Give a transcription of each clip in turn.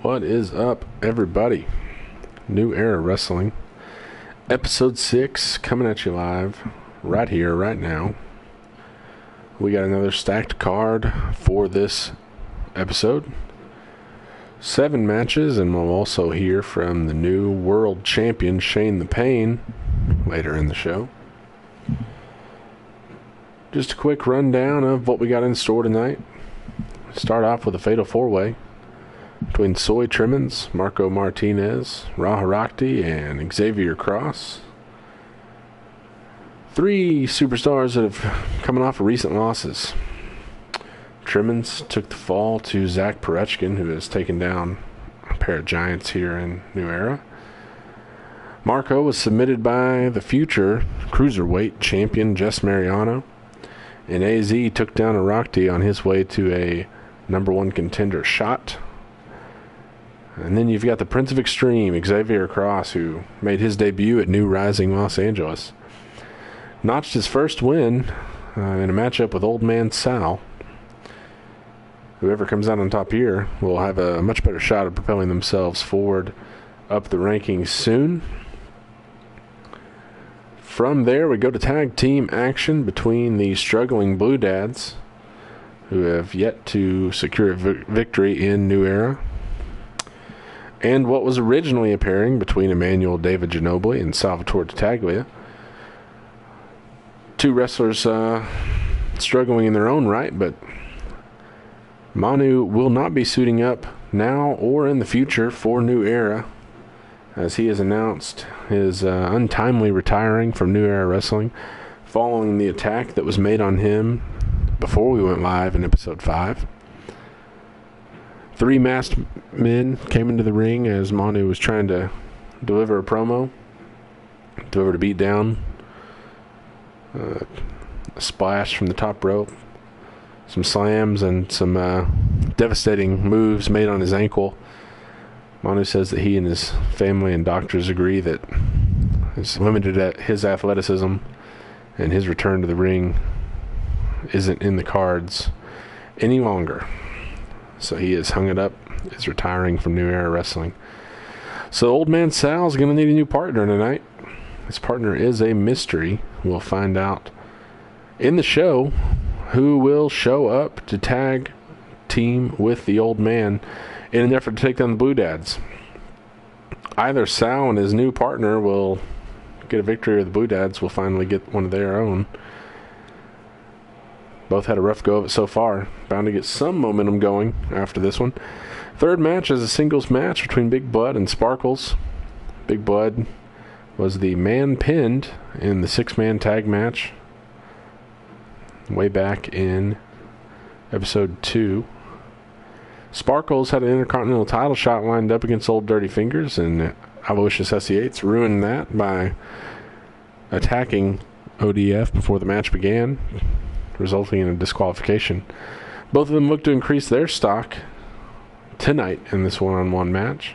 What is up, everybody? New Era Wrestling, Episode 6, coming at you live, right here, right now. We got another stacked card for this episode. 7 matches, and we'll also hear from the new World Champion, Shane the Pain, later in the show. Just a quick rundown of what we got in store tonight. Start off with a Fatal 4-Way between Soy Trimmins, Marco Martinez, Raharakti, and Xavier Cross. 3 superstars that have coming off of recent losses. Trimmins took the fall to Zach Perechkin, who has taken down a pair of giants here in New Era. Marco was submitted by the future Cruiserweight champion Jess Mariano. And AZ took down Arakti on his way to a number 1 contender shot. And then you've got the Prince of Extreme, Xavier Cross, who made his debut at New Rising Los Angeles. Notched his first win in a matchup with Old Man Sal. Whoever comes out on top here will have a much better shot at propelling themselves forward up the rankings soon. From there, we go to tag team action between the struggling Blue Dads, who have yet to secure a victory in New Era, and what was originally a pairing between Emmanuel David Ginobili and Salvatore Tattaglia. 2 wrestlers struggling in their own right, but Manu will not be suiting up now or in the future for New Era, as he has announced his untimely retiring from New Era Wrestling following the attack that was made on him before we went live in episode 5. 3 masked men came into the ring as Manu was trying to deliver a promo, delivered a beat down, a splash from the top rope, some slams, and some devastating moves made on his ankle. Manu says that he and his family and doctors agree that it's limited at his athleticism, and his return to the ring isn't in the cards any longer. So he has hung it up, is retiring from New Era Wrestling. So Old Man Sal is going to need a new partner tonight. His partner is a mystery. We'll find out in the show who will show up to tag team with the Old Man in an effort to take down the Blue Dads. Either Sal and his new partner will get a victory, or the Blue Dads will finally get one of their own. Both had a rough go of it so far. Bound to get some momentum going after this one. Third match is a singles match between Big Blood and Sparkles. Big Blood was the man pinned in the 6-man tag match way back in episode 2. Sparkles had an Intercontinental title shot lined up against Old Dirty Fingers, and Aloysius S.E.8 ruined that by attacking ODF before the match began, resulting in a disqualification. Both of them look to increase their stock tonight in this one-on-one match.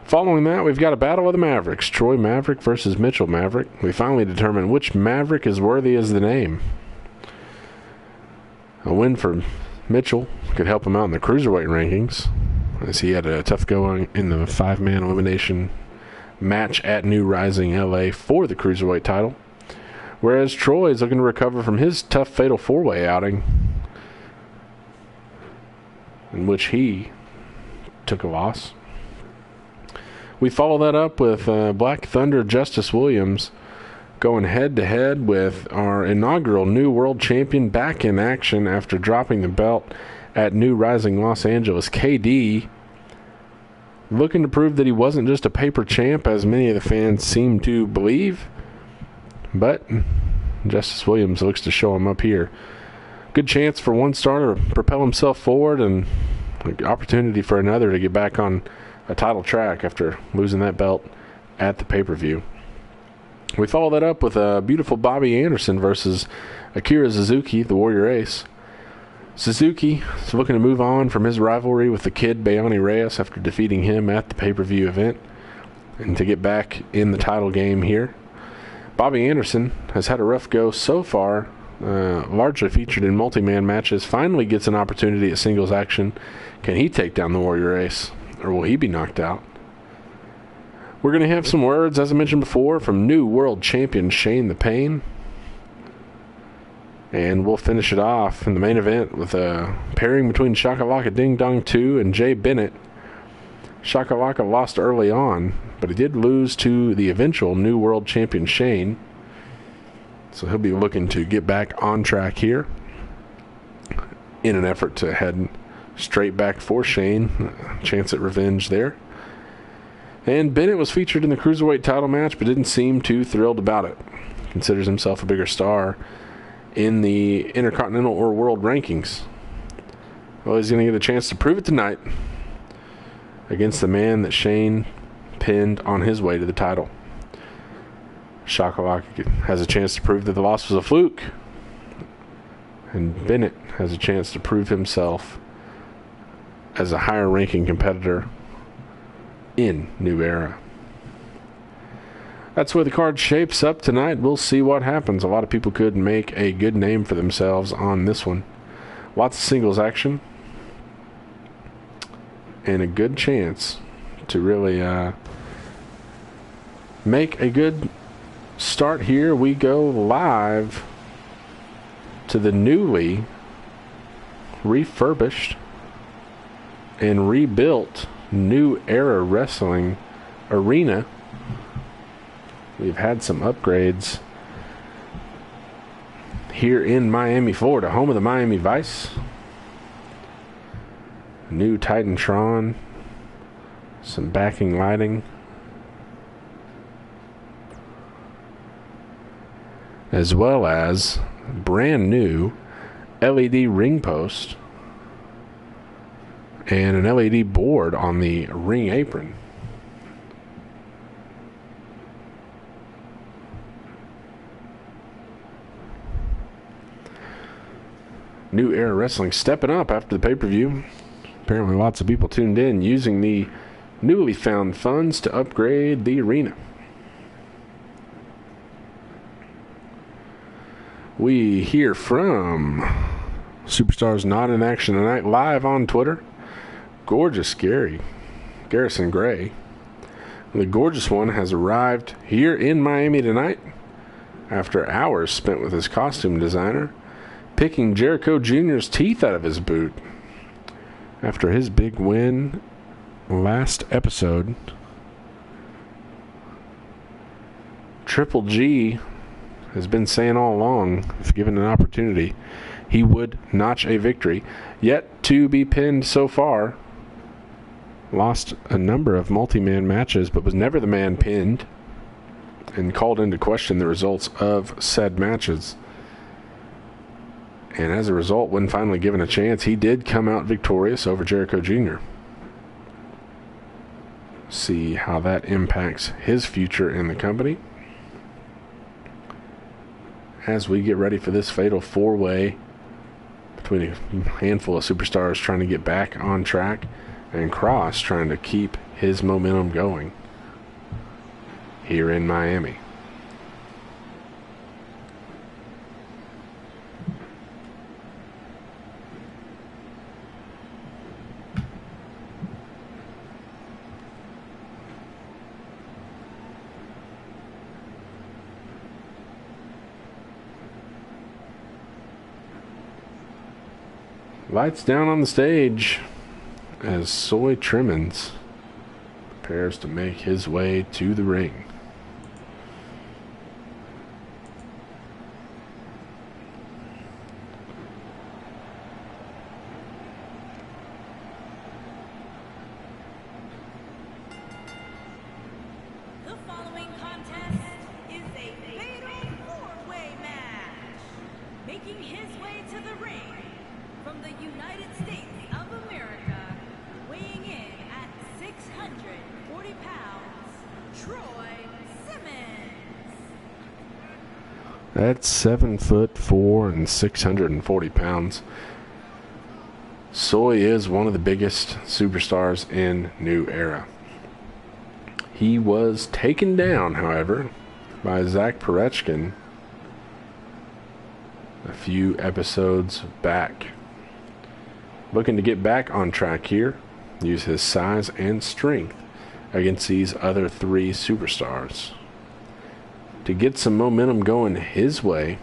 Following that, we've got a battle of the Mavericks, Troy Maverick versus Mitchell Maverick. We finally determine which Maverick is worthy as the name. A win for Mitchell could help him out in the Cruiserweight rankings, as he had a tough go in the 5-man elimination match at New Rising LA for the Cruiserweight title. Whereas Troy is looking to recover from his tough Fatal 4-Way outing, in which he took a loss. We follow that up with Black Thunder Justice Williams going head-to-head with our inaugural new world champion back in action after dropping the belt at New Rising Los Angeles. KD looking to prove that he wasn't just a paper champ, as many of the fans seem to believe. But Justice Williams looks to show him up here. Good chance for one star to propel himself forward, and an opportunity for another to get back on a title track after losing that belt at the pay-per-view. We follow that up with a beautiful Bobby Anderson versus Akira Suzuki, the Warrior Ace. Suzuki is looking to move on from his rivalry with the Kid Bayani Reyes after defeating him at the pay-per-view event, and to get back in the title game here. Bobby Anderson has had a rough go so far largely featured in multi-man matches, finally gets an opportunity at singles action. Can he take down the Warrior Ace, or will he be knocked out? We're going to have some words, as I mentioned before, from new world champion Shane the Pain. And we'll finish it off in the main event with a pairing between Shakalaka Ding Dong 2 and Jay Bennett. Shakalaka lost early on, but he did lose to the eventual new world champion Shane. So he'll be looking to get back on track here in an effort to head straight back for Shane. Chance at revenge there. And Bennett was featured in the Cruiserweight title match, but didn't seem too thrilled about it. Considers himself a bigger star in the Intercontinental or World rankings. Well, he's going to get a chance to prove it tonight against the man that Shane pinned on his way to the title. Shakalaka has a chance to prove that the loss was a fluke. And Bennett has a chance to prove himself as a higher ranking competitor in New Era. That's where the card shapes up tonight. We'll see what happens. A lot of people could make a good name for themselves on this one. Lots of singles action. And a good chance to really make a good start here. We go live to the newly refurbished and rebuilt New Era Wrestling Arena. We've had some upgrades here in Miami, Florida, home of the Miami Vice. New Titantron, some backing lighting, as well as brand new LED ring post and an LED board on the ring apron. New Era Wrestling stepping up after the pay-per-view. Apparently lots of people tuned in using the newly found funds to upgrade the arena. We hear from Superstars Not in Action Tonight live on Twitter. Gorgeous Garrison Gray. The gorgeous one has arrived here in Miami tonight after hours spent with his costume designer, picking Jericho Jr.'s teeth out of his boot after his big win last episode. Triple G has been saying all along, if given an opportunity, he would notch a victory. Yet to be pinned so far. Lost a number of multi-man matches, but was never the man pinned and called into question the results of said matches. And as a result, when finally given a chance, he did come out victorious over Jericho Jr. See how that impacts his future in the company as we get ready for this fatal four-way between a handful of superstars trying to get back on track and Cross trying to keep his momentum going here in Miami. Lights down on the stage as Soy Trimmins prepares to make his way to the ring. The following contest is a fatal four-way match. Making his way to the ring from the United States of America, weighing in at 640 pounds, Troy Simmons. That's 7'4" and 640 pounds. Soy is one of the biggest superstars in New Era. He was taken down, however, by Zach Perechkin a few episodes back. Looking to get back on track here, use his size and strength against these other three superstars. To get some momentum going his way,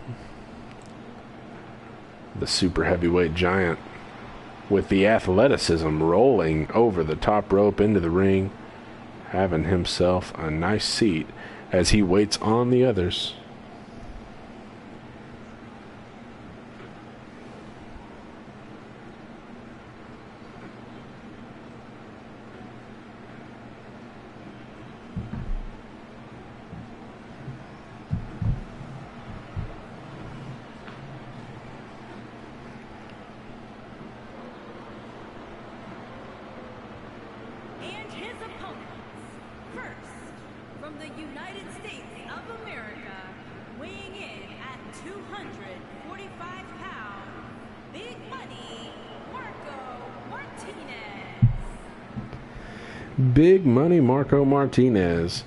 the super heavyweight giant, with the athleticism, rolling over the top rope into the ring, having himself a nice seat as he waits on the others. And his opponents, first, from the United States of America, weighing in at 245 pounds, Big Money, Marco Martinez. Big Money Marco Martinez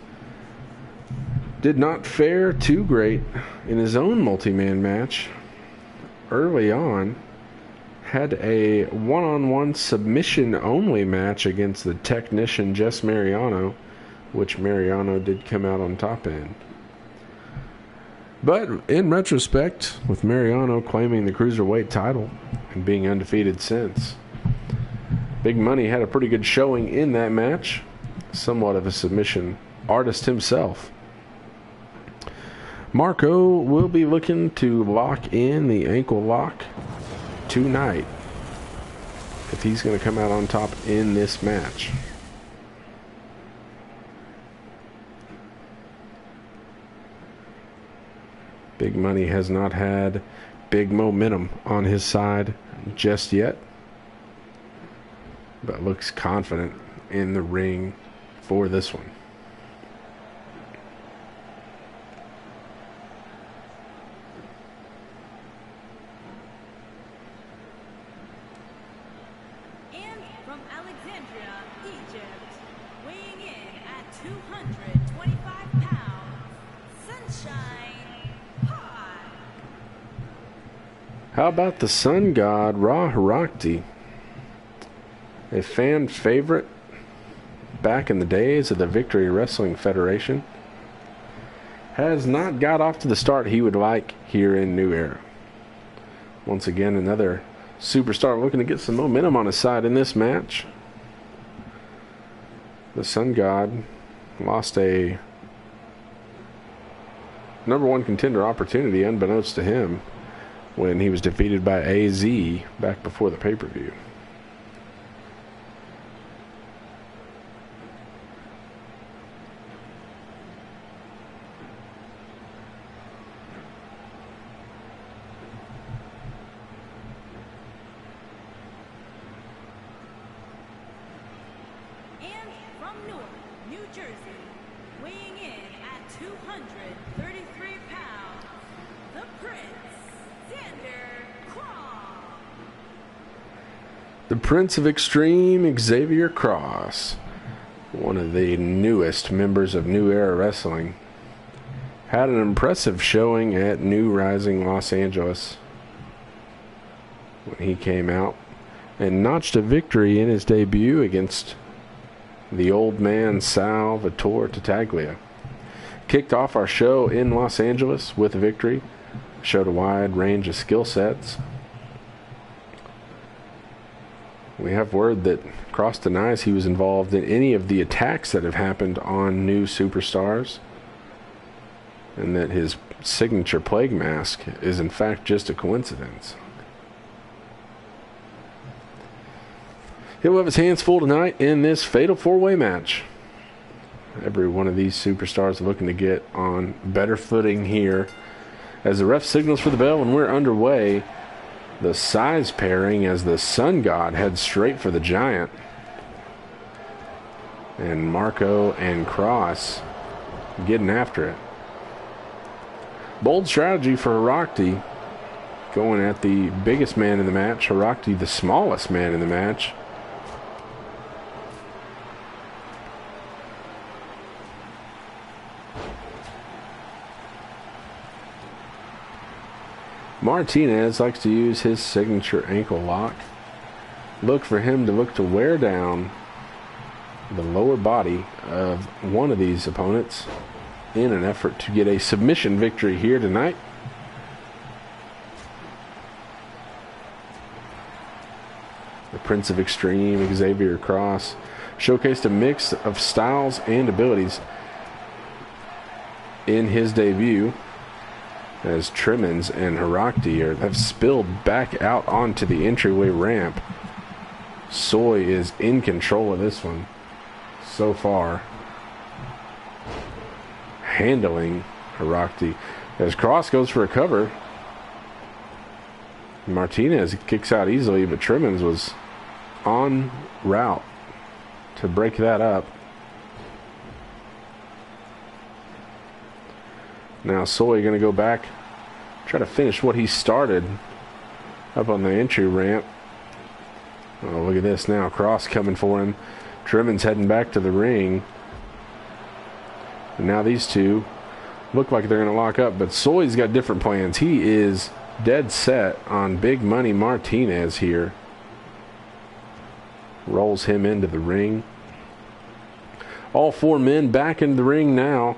did not fare too great in his own multi-man match. Early on, had a one-on-one submission-only match against the technician Jess Mariano, which Mariano did come out on top in. But in retrospect, with Mariano claiming the cruiserweight title and being undefeated since, Big Money had a pretty good showing in that match, somewhat of a submission artist himself. Marco will be looking to lock in the ankle lock tonight if he's going to come out on top in this match. Big Money has not had big momentum on his side just yet, but looks confident in the ring for this one. And from Alexandria, Egypt, weighing in at 225 pounds, Sunshine Hot. How about the Sun God, Ra Harakti? A fan favorite back in the days of the Victory Wrestling Federation. Has not got off to the start he would like here in New Era. Once again, another superstar looking to get some momentum on his side in this match. The Sun God lost a number one contender opportunity unbeknownst to him when he was defeated by AZ back before the pay-per-view. And from Newark, New Jersey, weighing in at 233 pounds, the Prince, Xander Cross. The Prince of Extreme, Xavier Cross, one of the newest members of New Era Wrestling, had an impressive showing at New Rising Los Angeles when he came out and notched a victory in his debut against the old man Salvatore Tattaglia. Kicked off our show in Los Angeles with a victory, showed a wide range of skill sets. We have word that Cross denies he was involved in any of the attacks that have happened on new superstars, and that his signature plague mask is in fact just a coincidence. He'll have his hands full tonight in this fatal four-way match. Every one of these superstars looking to get on better footing here. As the ref signals for the bell and we're underway, the size pairing as the Sun God heads straight for the Giant. And Marco and Cross getting after it. Bold strategy for Harakti, going at the biggest man in the match. Harakti, the smallest man in the match. Martinez likes to use his signature ankle lock. Look for him to wear down the lower body of one of these opponents in an effort to get a submission victory here tonight. The Prince of Extreme, Xavier Cross, showcased a mix of styles and abilities in his debut, as Trimmins and Herakti have spilled back out onto the entryway ramp. Soy is in control of this one so far, handling Herakti as Cross goes for a cover. Martinez kicks out easily, but Trimmins was en route to break that up. Now Soy going to go back, try to finish what he started up on the entry ramp. Oh, look at this now. Cross coming for him. Trimmins heading back to the ring. And now these two look like they're going to lock up, but Soy's got different plans. He is dead set on Big Money Martinez here. Rolls him into the ring. All four men back in the ring now.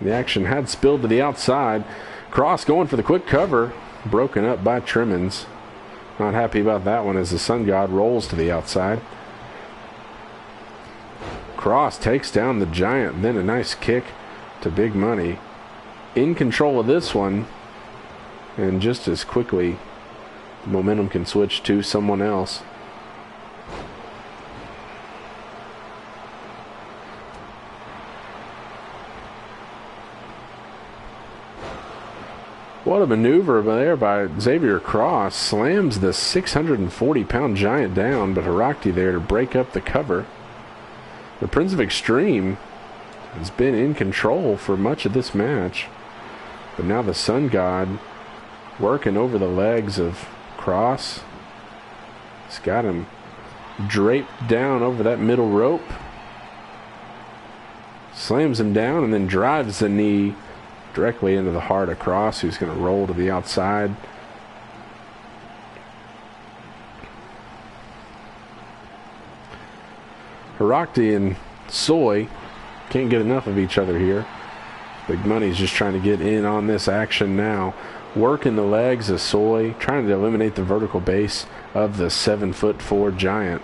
The action had spilled to the outside. Cross going for the quick cover. Broken up by Trimmins. Not happy about that one as the Sun God rolls to the outside. Cross takes down the Giant. Then a nice kick to Big Money. In control of this one. And just as quickly, the momentum can switch to someone else. What a maneuver there by Xavier Cross. Slams the 640-pound Giant down, but Herakti there to break up the cover. The Prince of Extreme has been in control for much of this match. But now the Sun God working over the legs of Cross. He's got him draped down over that middle rope. Slams him down and then drives the knee directly into the heart of Cross, who's going to roll to the outside. Herakti and Soy can't get enough of each other here. Big Money's just trying to get in on this action now. Working the legs of Soy, trying to eliminate the vertical base of the 7'4" Giant.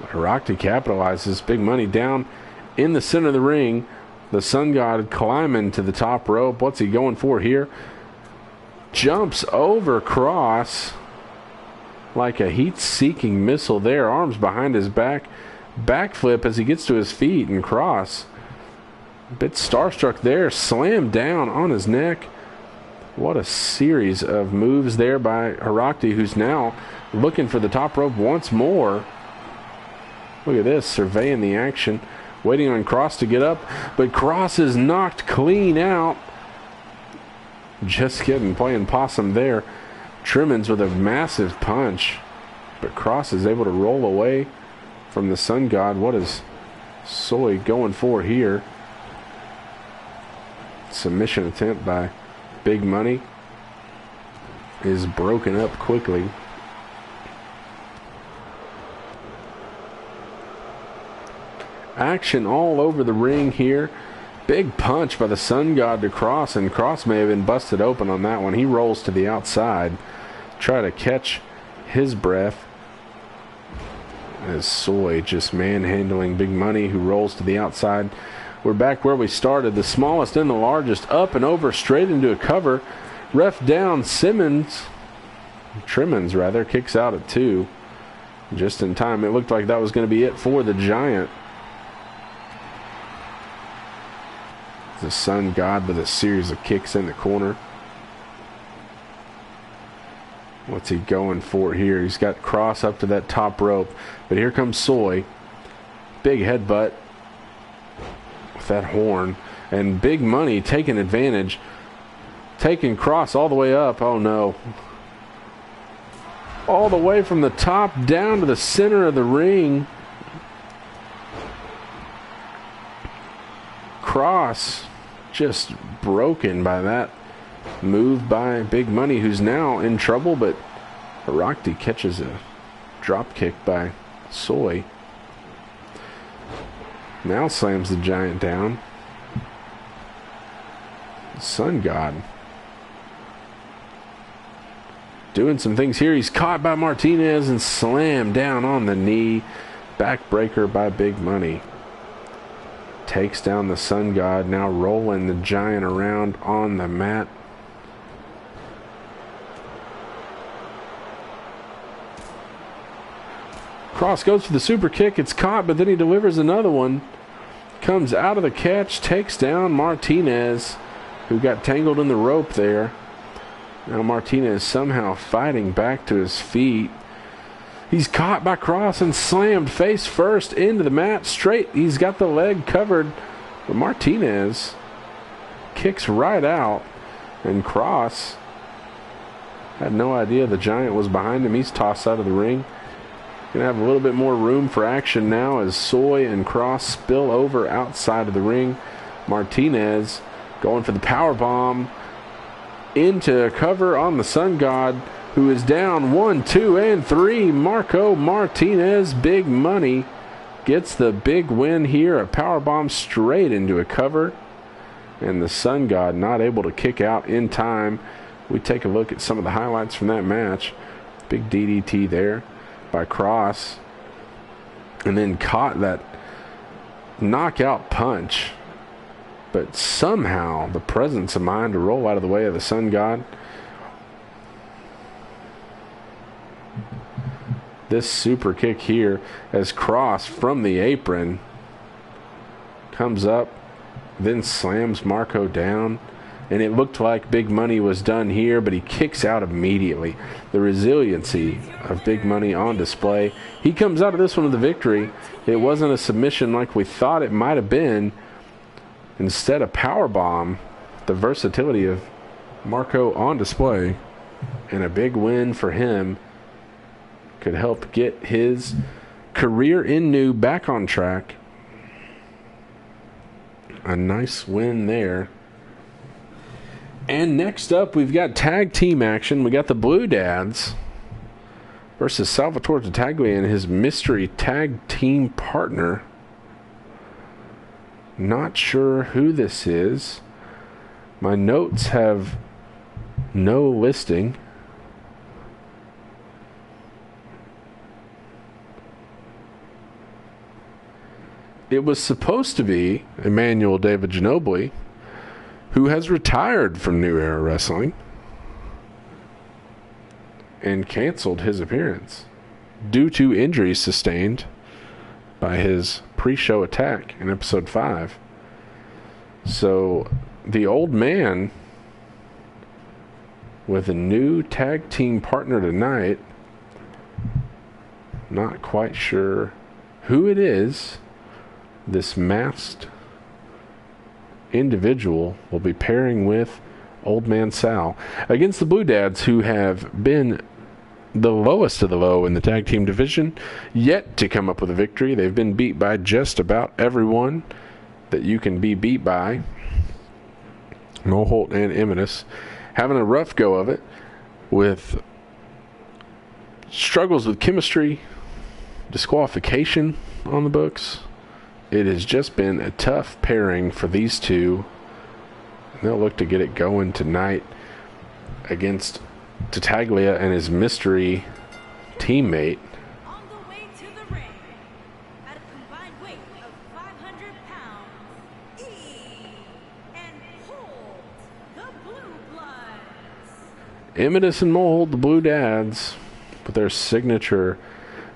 Herakti capitalizes. Big Money down in the center of the ring. The Sun God climbing to the top rope. What's he going for here? Jumps over Cross like a heat-seeking missile there. Arms behind his back. Backflip as he gets to his feet. And Cross, a bit starstruck there, slammed down on his neck. What a series of moves there by Herakti, who's now looking for the top rope once more. Look at this, surveying the action. Waiting on Cross to get up, but Cross is knocked clean out. Just kidding, playing possum there. Trimmins with a massive punch, but Cross is able to roll away from the Sun God. What is Soy going for here? Submission attempt by Big Money is broken up quickly. Action all over the ring here. Big punch by the Sun God to Cross, and Cross may have been busted open on that one. He rolls to the outside, try to catch his breath as Soy just manhandling Big Money, who rolls to the outside. We're back where we started. The smallest and the largest, up and over, straight into a cover. Ref down. Trimmins rather, kicks out at 2. Just in time. It looked like that was going to be it for the Giant. The Sun God with a series of kicks in the corner. What's he going for here? He's got Cross up to that top rope. But here comes Soy. Big headbutt with that horn. And Big Money taking advantage. Taking Cross all the way up. Oh no. All the way from the top down to the center of the ring. Cross just broken by that move by Big Money, who's now in trouble, but Arakti catches a drop kick by Soy. Now slams the Giant down. Sun God doing some things here. He's caught by Martinez and slammed down on the knee. Backbreaker by Big Money. Takes down the Sun God, now rolling the Giant around on the mat. Cross goes for the super kick. It's caught, but then he delivers another one. Comes out of the catch, takes down Martinez, who got tangled in the rope there. Now Martinez somehow fighting back to his feet. He's caught by Cross and slammed face first into the mat straight. He's got the leg covered, but Martinez kicks right out, and Cross had no idea the Giant was behind him. He's tossed out of the ring. Going to have a little bit more room for action now as Soy and Cross spill over outside of the ring. Martinez going for the power bomb into cover on the Sun God, who is down 1, 2, and 3. Marco Martinez, Big Money, gets the big win here. A power bomb straight into a cover, and the Sun God not able to kick out in time. We take a look at some of the highlights from that match. Big DDT there by Cross, and then caught that knockout punch, but somehow the presence of mind to roll out of the way of the Sun God. This super kick here as Cross from the apron comes up, then slams Marco down, and it looked like Big Money was done here, but he kicks out immediately. The resiliency of Big Money on display. He comes out of this one with a victory. It wasn't a submission like we thought it might have been. Instead, a power bomb. The versatility of Marco on display, and a big win for him. Could help get his career in new back on track. A nice win there. And next up, we've got tag team action. We got the Blue Dads versus Salvatore Tattaglia and his mystery tag team partner. Not sure who this is. My notes have no listing. It was supposed to be Emmanuel David Ginobili, who has retired from New Era Wrestling and canceled his appearance due to injuries sustained by his pre-show attack in episode 5. So the old man with a new tag team partner tonight, not quite sure who it is. This masked individual will be pairing with Old Man Sal against the Blue Dads, who have been the lowest of the low in the tag team division, yet to come up with a victory. They've been beat by just about everyone that you can be beat by. Moholt and Imminus having a rough go of it with struggles with chemistry, disqualification on the books. It has just been a tough pairing for these two. They'll look to get it going tonight against Tattaglia and his mystery teammate. On the way to the ring, at a combined weight of 500 pounds, E and Holt, the Blue Bloods. Imminus and Mold, the Blue Dads, with their signature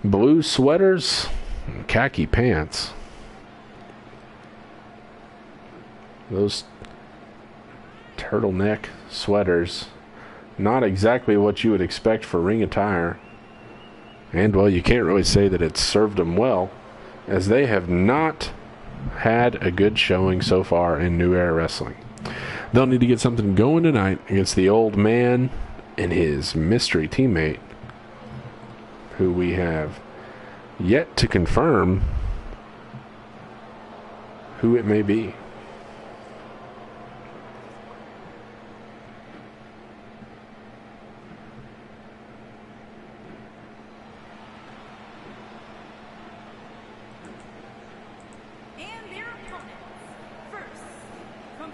blue sweaters and khaki pants. Those turtleneck sweaters, not exactly what you would expect for ring attire. And, well, you can't really say that it's served them well, as they have not had a good showing so far in New Era Wrestling. They'll need to get something going tonight against the old man and his mystery teammate, who we have yet to confirm who it may be.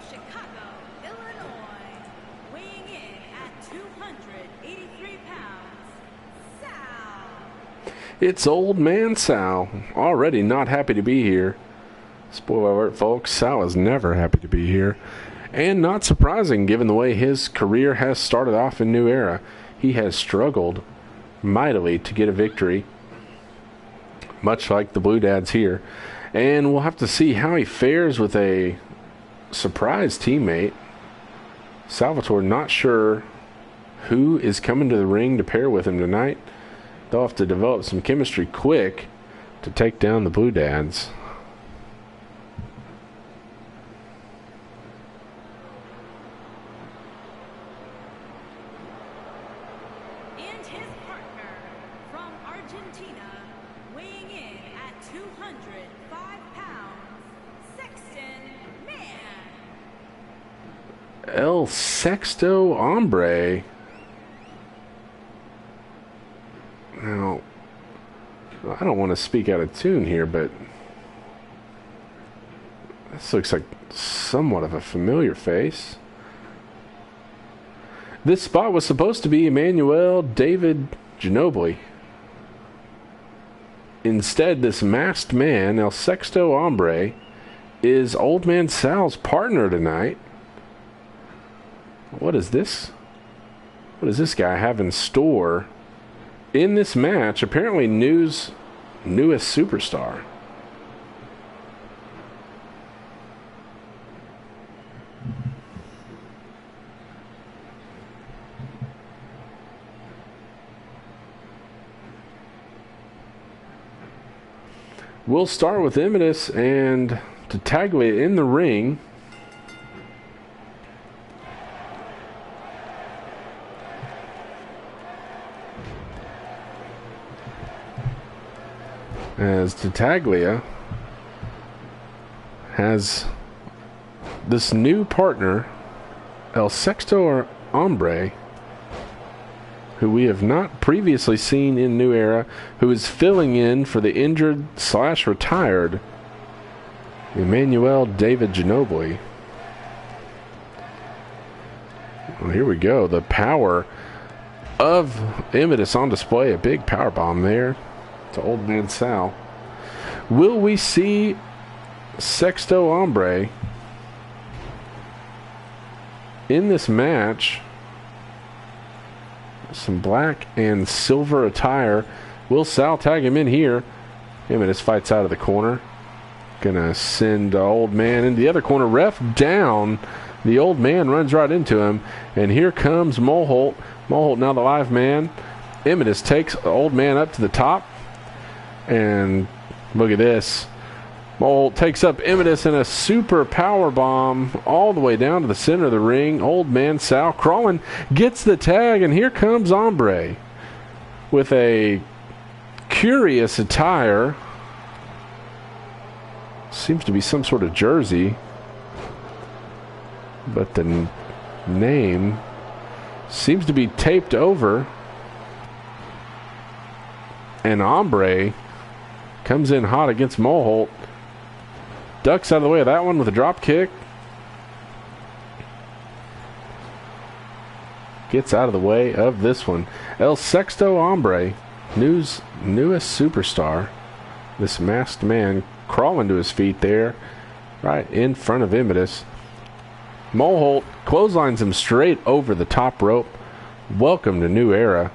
Chicago, Illinois, weighing in at 283 pounds, Sal. It's Old Man Sal, already not happy to be here. Spoiler alert, folks, Sal is never happy to be here. And not surprising given the way his career has started off in New Era. He has struggled mightily to get a victory, much like the Blue Dads here. And we'll have to see how he fares with a surprise teammate. Salvatore not sure who is coming to the ring to pair with him tonight. They'll have to develop some chemistry quick to take down the Blue Dads. And his partner from Argentina, weighing in at 205 pounds, Sexton Man. El Sexto Hombre. Now, I don't want to speak out of tune here, but this looks like somewhat of a familiar face. This spot was supposed to be Emmanuel David Ginobili. Instead, this masked man, El Sexto Hombre, is Old Man Sal's partner tonight. What is this? What does this guy have in store in this match? Apparently newest superstar. We'll start with Imidis and Tattaglia in the ring. As Tattaglia has this new partner, El Sexto Hombre, who we have not previously seen in New Era, who is filling in for the injured / retired Emmanuel David Ginobili. Well, here we go. The power of Imidis on display. A big power bomb there to Old Man Sal. Will we see Sexto Hombre in this match? Some black and silver attire. Will Sal tag him in here? Imidis fights out of the corner. Gonna send the Old Man into the other corner. Ref down. The Old Man runs right into him. And here comes Mulholt. Mulholt now the live man. Imidis takes the Old Man up to the top. And look at this. Mulholt takes up Imidis in a super power bomb all the way down to the center of the ring. Old Man Sal crawling, gets the tag, and here comes Hombre with a curious attire. Seems to be some sort of jersey, but the name seems to be taped over. And Hombre comes in hot against Mulholt. Ducks out of the way of that one with a drop kick. Gets out of the way of this one. El Sexto Hombre, newest superstar. This masked man crawling to his feet there, right in front of Imidis. Mulholt clotheslines him straight over the top rope. Welcome to New Era.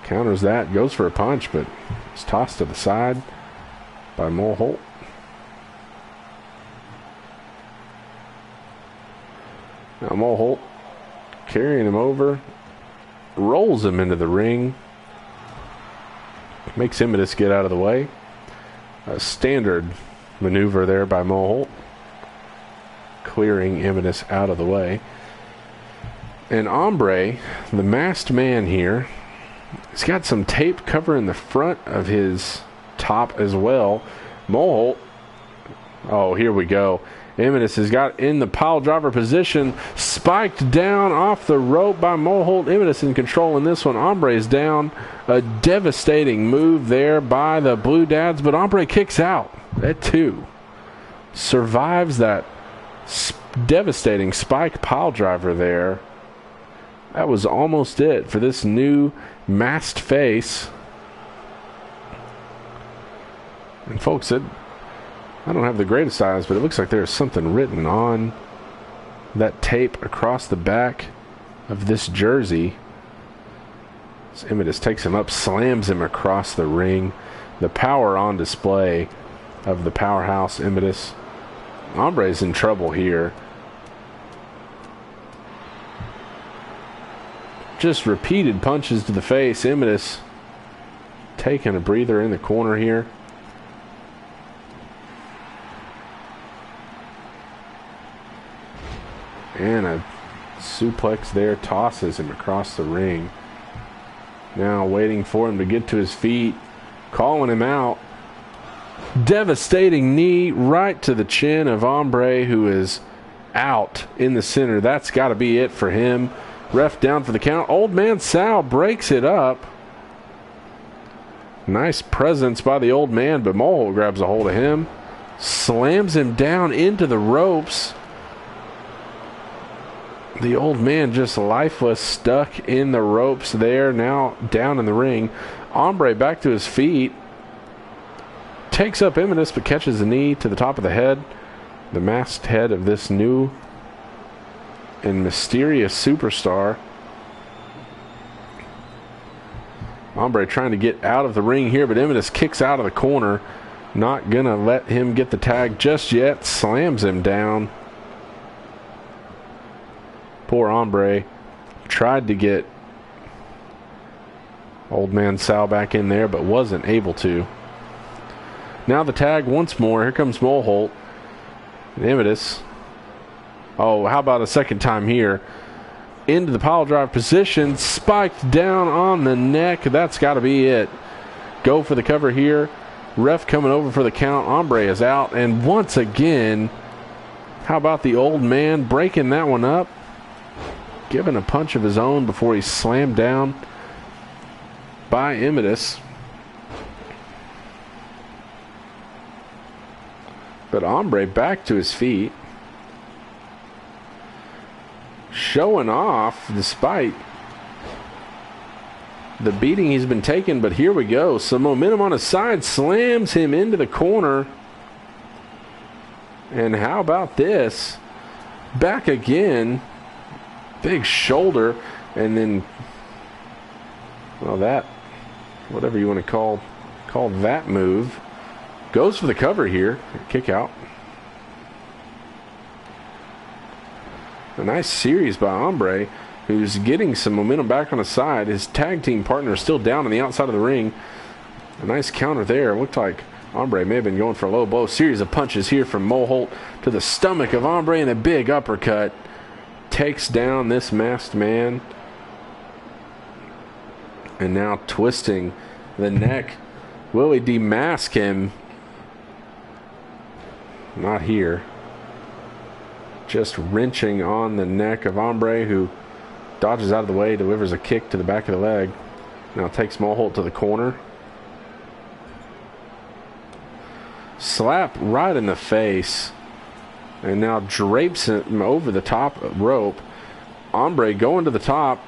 Counters that, goes for a punch, but it's tossed to the side by Mulholt. Now Mulholt carrying him over, rolls him into the ring, makes Imidis get out of the way. A standard maneuver there by Mulholt, clearing Imidis out of the way. And Hombre, the masked man here, he's got some tape covering the front of his top as well. Mulholt, oh, here we go. Immotus has got in the pile driver position, spiked down off the rope by Mulholt. Immotus in control in this one. Hombre is down. A devastating move there by the Blue Dads, but Hombre kicks out at 2. Survives that devastating spike pile driver there. That was almost it for this new masked face. And folks, I don't have the greatest eyes, but it looks like there's something written on that tape across the back of this jersey. So Immotus takes him up, slams him across the ring. The power on display of the powerhouse Immotus. Hombre's in trouble here. Just repeated punches to the face. Immotus taking a breather in the corner here. And a suplex there, tosses him across the ring. Now waiting for him to get to his feet, calling him out. Devastating knee right to the chin of Hombre, who is out in the center. That's got to be it for him. Ref down for the count. Old man Sal breaks it up. Nice presence by the old man, but Mulholt grabs a hold of him. Slams him down into the ropes. The old man just lifeless, stuck in the ropes there, now down in the ring. Hombre back to his feet. Takes up Immotus, but catches the knee to the top of the head. The masked head of this new and mysterious superstar. Hombre trying to get out of the ring here, but Immotus kicks out of the corner. Not going to let him get the tag just yet. Slams him down. Poor Hombre. Tried to get old man Sal back in there, but wasn't able to. Now the tag once more. Here comes Mulholt. Immotus. Oh, how about a second time here? Into the pile drive position. Spiked down on the neck. That's got to be it. Go for the cover here. Ref coming over for the count. Hombre is out. And once again, how about the old man breaking that one up? Giving a punch of his own before he's slammed down by Immotus. But Hombre back to his feet. Showing off despite the beating he's been taking. But here we go. Some momentum on his side. Slams him into the corner. And how about this? Back again. Big shoulder. And then, well, that, whatever you want to call that move. Goes for the cover here. Kick out. A nice series by Hombre, who's getting some momentum back on his side. His tag team partner is still down on the outside of the ring. A nice counter there. Looked like Hombre may have been going for a low blow. Series of punches here from Mulholt to the stomach of Hombre, and a big uppercut. Takes down this masked man. And now twisting the neck. Will he demask him? Not here. Just wrenching on the neck of Hombre, who dodges out of the way, delivers a kick to the back of the leg. Now takes Mulholt to the corner. Slap right in the face. And now drapes him over the top rope. Hombre going to the top.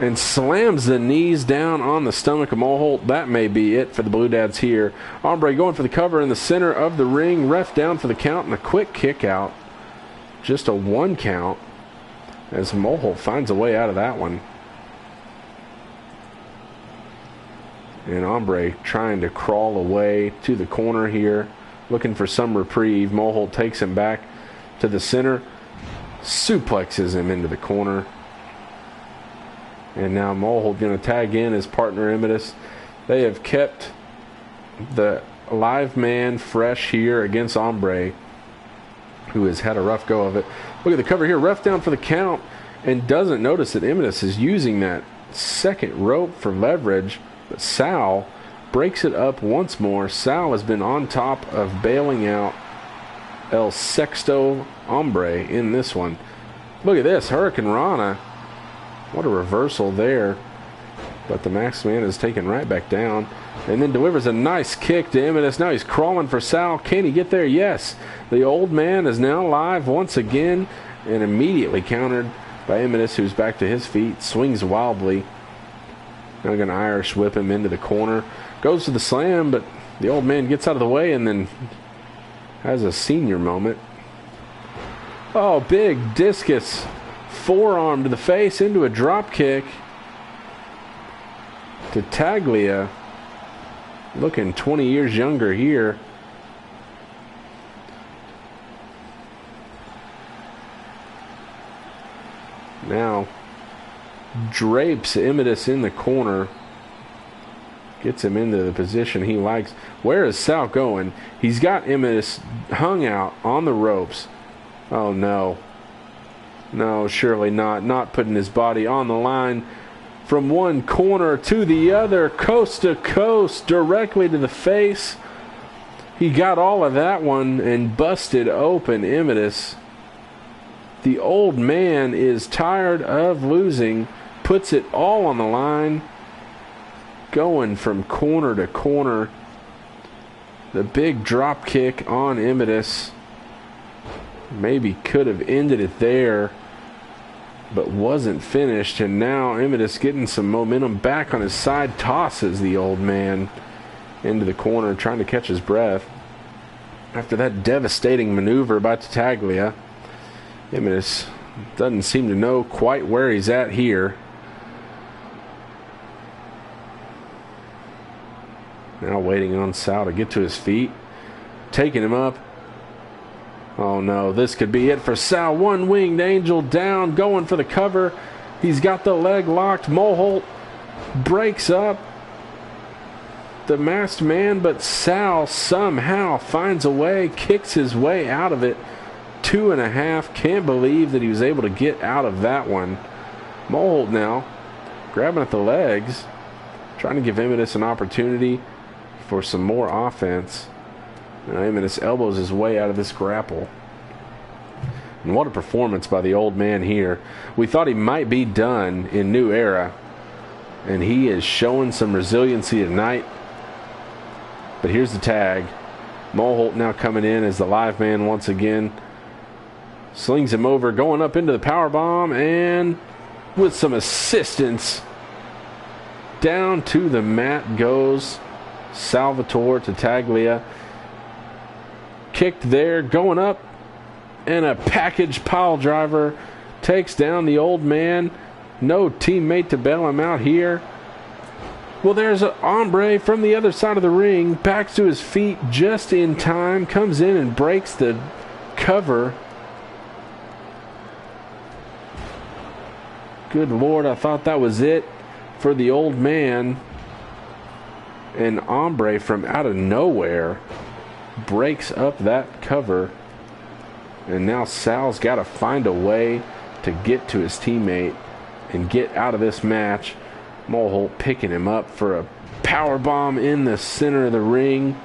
And slams the knees down on the stomach of Mulholt. That may be it for the Blue Dads here. Hombre going for the cover in the center of the ring. Ref down for the count and a quick kick out. Just a 1 count as Mulholt finds a way out of that one. And Hombre trying to crawl away to the corner here, looking for some reprieve. Mulholt takes him back to the center, suplexes him into the corner. And now Mulholt going to tag in his partner Immotus. They have kept the live man fresh here against Hombre, who has had a rough go of it. Look at the cover here. Ref down for the count and doesn't notice that Immotus is using that second rope for leverage. But Sal breaks it up once more. Sal has been on top of bailing out El Sexto Hombre in this one. Look at this. Hurricane Rana. What a reversal there. But the Masked Man is taken right back down. And then delivers a nice kick to Imminus. Now he's crawling for Sal. Can he get there? Yes. The Old Man is now live once again. And immediately countered by Imminus, who's back to his feet. Swings wildly. Now going to Irish whip him into the corner. Goes to the slam, but the Old Man gets out of the way and then has a senior moment. Oh, big discus forearm to the face into a drop kick. Tattaglia looking 20 years younger here. Now drapes Imminus in the corner. Gets him into the position he likes. Where is Sal going? He's got Imminus hung out on the ropes. Oh no. No, surely not. Not putting his body on the line. From one corner to the other, coast to coast, directly to the face. He got all of that one and busted open Imminus. The Old Man is tired of losing, puts it all on the line, going from corner to corner. The big drop kick on Imminus. Maybe could have ended it there, but wasn't finished. And now Imminus getting some momentum back on his side, tosses the Old Man into the corner, trying to catch his breath. After that devastating maneuver by Tattaglia, Imminus doesn't seem to know quite where he's at here. Now waiting on Sal to get to his feet. Taking him up. Oh no, this could be it for Sal. One winged angel down, going for the cover. He's got the leg locked. Moholt breaks up the Masked Man, but Sal somehow finds a way, kicks his way out of it. 2.5. Can't believe that he was able to get out of that one. Moholt now grabbing at the legs, trying to give Imminus an opportunity for some more offense. Now Imminus elbows his way out of this grapple. And what a performance by the Old Man here. We thought he might be done in New Era, and he is showing some resiliency tonight. But here's the tag. Moholt now coming in as the live man once again. Slings him over, going up into the powerbomb, and with some assistance, down to the mat goes Salvatore Tattaglia. Kicked there, going up, and a package pile driver takes down the Old Man. No teammate to bail him out here. Well, there's an Hombre from the other side of the ring, backs to his feet just in time, comes in and breaks the cover. Good Lord, I thought that was it for the Old Man. And Hombre from out of nowhere breaks up that cover. And now Sal's got to find a way to get to his teammate and get out of this match. Moholt picking him up for a power bomb in the center of the ring.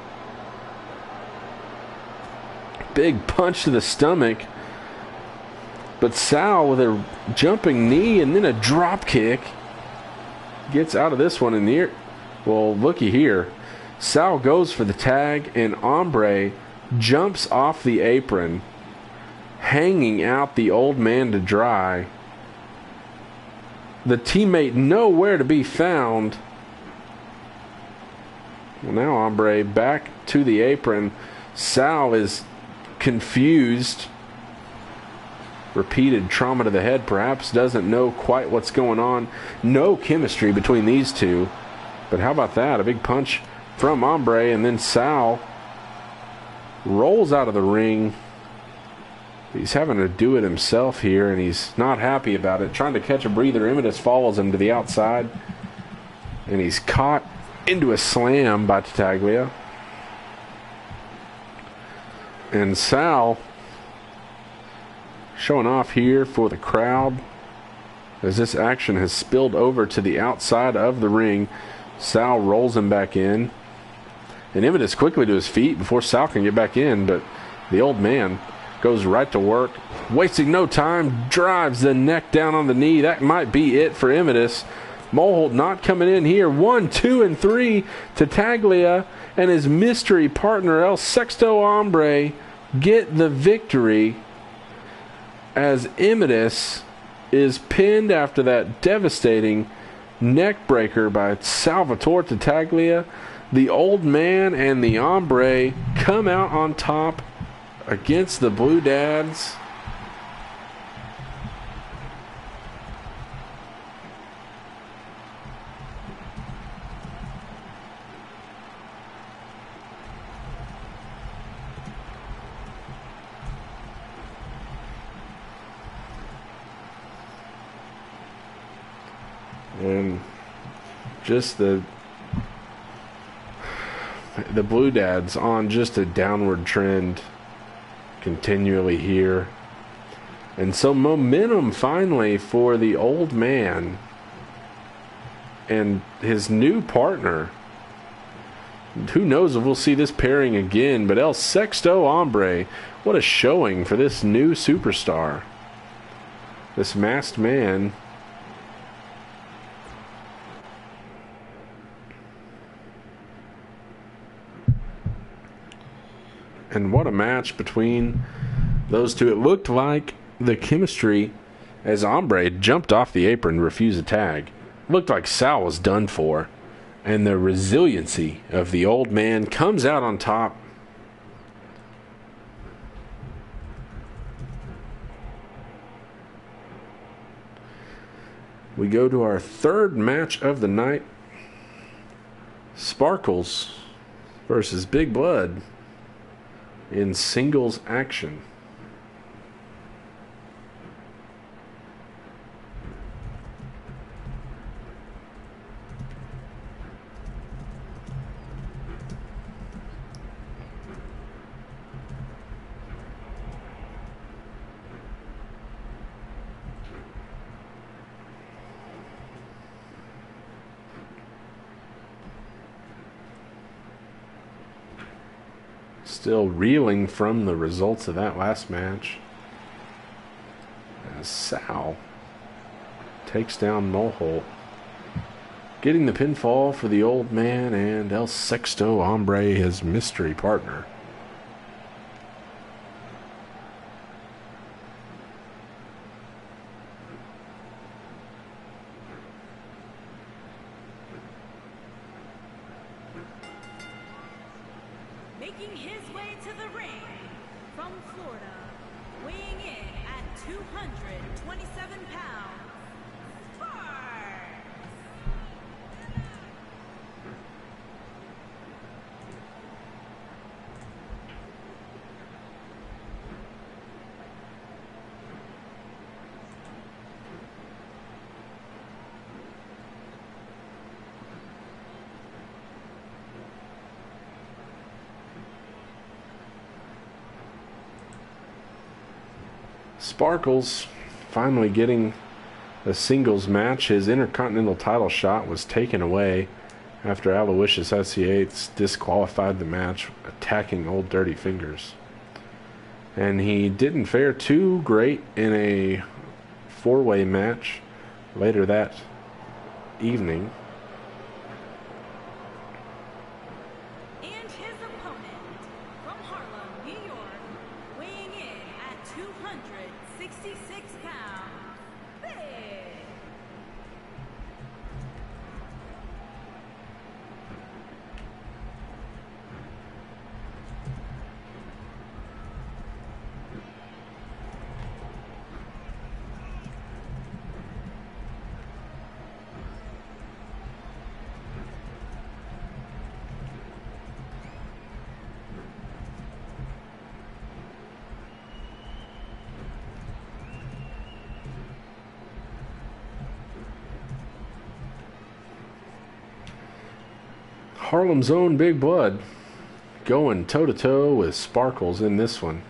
Big punch to the stomach. But Sal with a jumping knee and then a drop kick gets out of this one in the air. Well, looky here. Sal goes for the tag, and Hombre jumps off the apron, hanging out the Old Man to dry. The teammate nowhere to be found. Well, now Hombre back to the apron. Sal is confused. Repeated trauma to the head, perhaps doesn't know quite what's going on. No chemistry between these two. But how about that? A big punch from Hombre, and then Sal rolls out of the ring. He's having to do it himself here, and he's not happy about it. Trying to catch a breather. Imminus follows him to the outside, and he's caught into a slam by Tattaglia. And Sal showing off here for the crowd as this action has spilled over to the outside of the ring. Sal rolls him back in, and Imminus quickly to his feet before Sal can get back in, but The old man goes right to work, wasting no time, drives the neck down on the knee. That might be it for Imidis. Moleholt not coming in here. 1, 2, and 3 to Taglia and his mystery partner El Sexto Hombre get the victory as Imidis is pinned after that devastating neck breaker by Salvatore Tattaglia. The old man and the Hombre come out on top against the Blue Dads. And just the Blue Dads on just a downward trend continually here. And so momentum finally for the old man and his new partner. Who knows if we'll see this pairing again, but El Sexto Hombre, what a showing for this new superstar. This masked man. And what a match between those two. It looked like the chemistry as Hombre jumped off the apron to refuse a tag. It looked like Sal was done for. And the resiliency of the old man comes out on top. We go to our third match of the night. Sparkles versus Big Blood in singles action. Still reeling from the results of that last match, as Sal takes down Moleholt, getting the pinfall for the old man and El Sexto Hombre, his mystery partner. Making his way to the ring from Florida, weighing in at 227 pounds, Sparks. Sparkles finally getting a singles match. His Intercontinental title shot was taken away after Aloysius Asiates disqualified the match, attacking Old Dirty Fingers. And he didn't fare too great in a four-way match later that evening. And his opponent from Harlem, New York, weighing in at 266 pounds, Big. Harlem's own Big Blood going toe-to-toe with Sparkles in this one.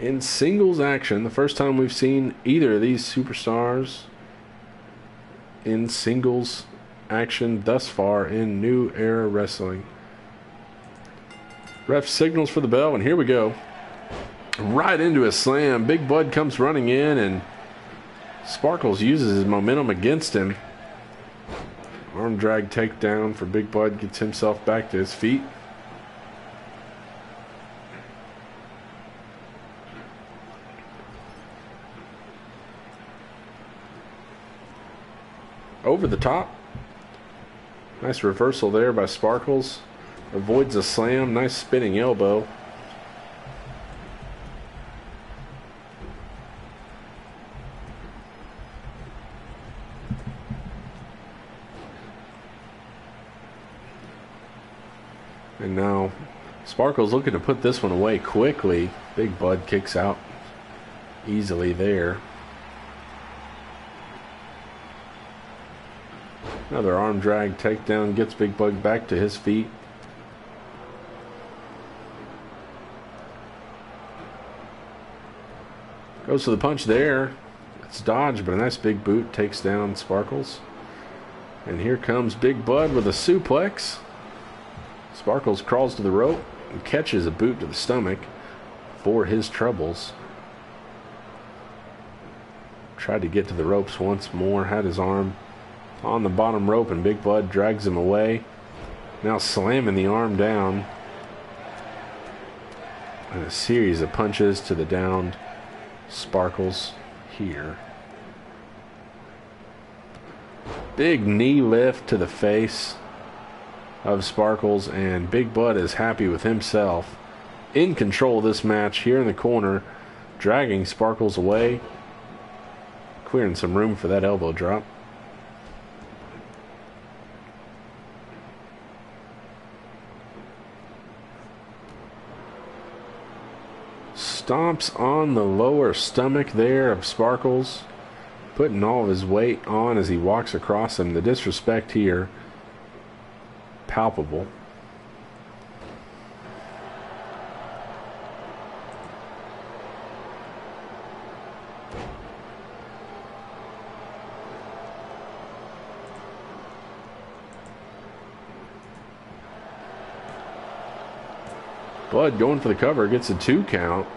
in singles action. The first time we've seen either of these superstars in singles action thus far in New Era Wrestling. Ref signals for the bell, and here we go. Right into a slam. Big Bud comes running in, and Sparkles uses his momentum against him. Arm drag takedown for Big Bud, gets himself back to his feet. Over the top. Nice reversal there by Sparkles. Avoids a slam. Nice spinning elbow. And now Sparkles looking to put this one away quickly. Big Bud kicks out easily there. Another arm drag takedown gets Big Bud back to his feet. Goes to the punch there. It's dodged, but a nice big boot takes down Sparkles. And here comes Big Bud with a suplex. Sparkles crawls to the rope and catches a boot to the stomach for his troubles. Tried to get to the ropes once more, had his arm on the bottom rope, and Big Bud drags him away. Now slamming the arm down. And a series of punches to the downed Sparkles here. Big knee lift to the face of Sparkles, and Big Bud is happy with himself. In control of this match here in the corner, dragging Sparkles away. Clearing some room for that elbow drop. Stomps on the lower stomach there of Sparkles, putting all of his weight on as he walks across him. The disrespect here, palpable. Bud going for the cover, gets a 2 count.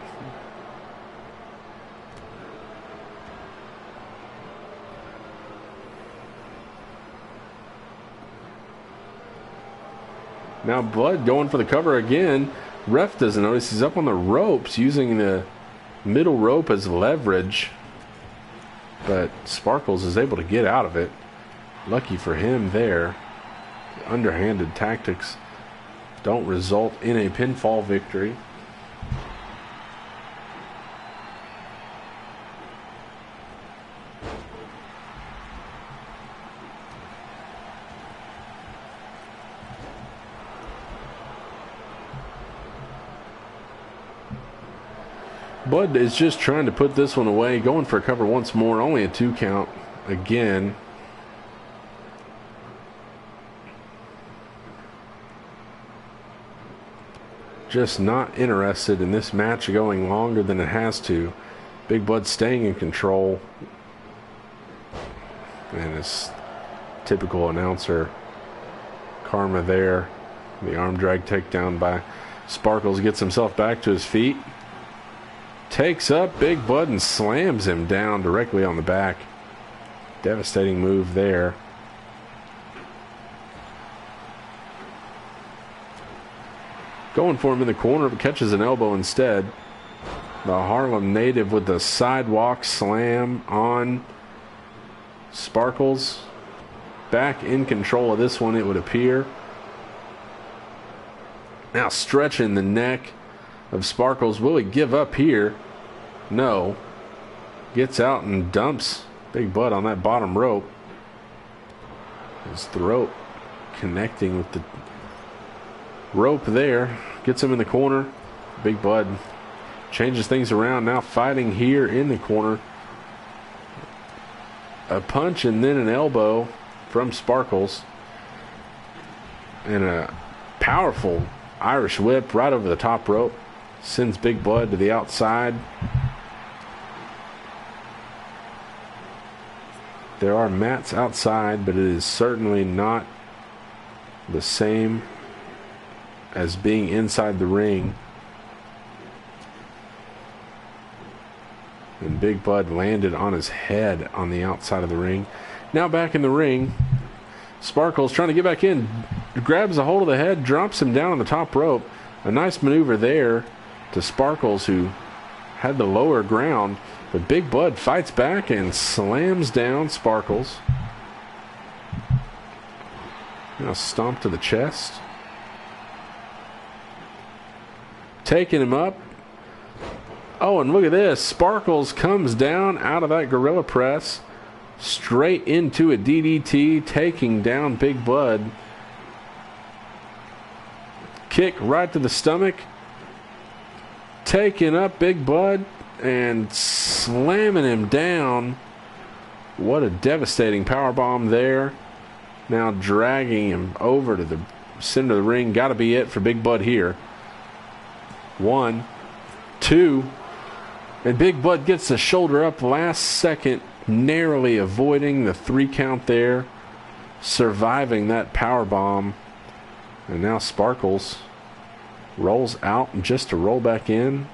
Now Bud going for the cover again. Ref doesn't notice. He's up on the ropes using the middle rope as leverage. But Sparkles is able to get out of it. Lucky for him there. Underhanded tactics don't result in a pinfall victory. Bud is just trying to put this one away, going for a cover once more. Only a 2 count again. Just not interested in this match going longer than it has to. Big Bud staying in control. And his typical announcer karma there. The arm drag takedown by Sparkles, gets himself back to his feet. Takes up Big Bud and slams him down directly on the back. Devastating move there. Going for him in the corner, but catches an elbow instead. The Harlem native with the sidewalk slam on Sparkles. Back in control of this one, it would appear. Now stretching the neck of Sparkles. Will he give up here? No. Gets out and dumps Big Bud on that bottom rope. His throat connecting with the rope there. Gets him in the corner. Big Bud changes things around. Now fighting here in the corner. A punch and then an elbow from Sparkles. And a powerful Irish whip right over the top rope. Sends Big Bud to the outside. There are mats outside, but it is certainly not the same as being inside the ring. And Big Bud landed on his head on the outside of the ring. Now back in the ring, Sparkles trying to get back in, grabs a hold of the head, drops him down on the top rope. A nice maneuver there to Sparkles, who had the lower ground, but Big Bud fights back and slams down Sparkles. Now stomp to the chest. Taking him up. Oh, and look at this. Sparkles comes down out of that gorilla press straight into a DDT, taking down Big Bud. Kick right to the stomach. Taking up Big Bud and slamming him down. What a devastating powerbomb there. Now dragging him over to the center of the ring. Got to be it for Big Bud here. 1, 2. And Big Bud gets the shoulder up last second, narrowly avoiding the 3 count there. Surviving that powerbomb. And now Sparkles rolls out just to roll back in.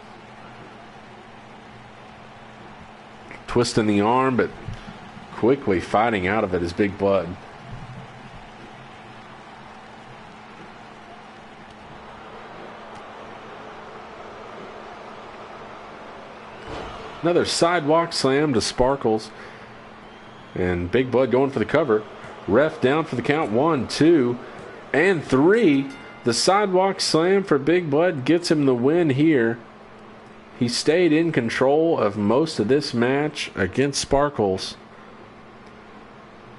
Twisting the arm, but quickly fighting out of it is Big Bud. Another sidewalk slam to Sparkles. And Big Bud going for the cover. Ref down for the count. 1, 2, and 3. The sidewalk slam for Big Bud gets him the win here. He stayed in control of most of this match against Sparkles.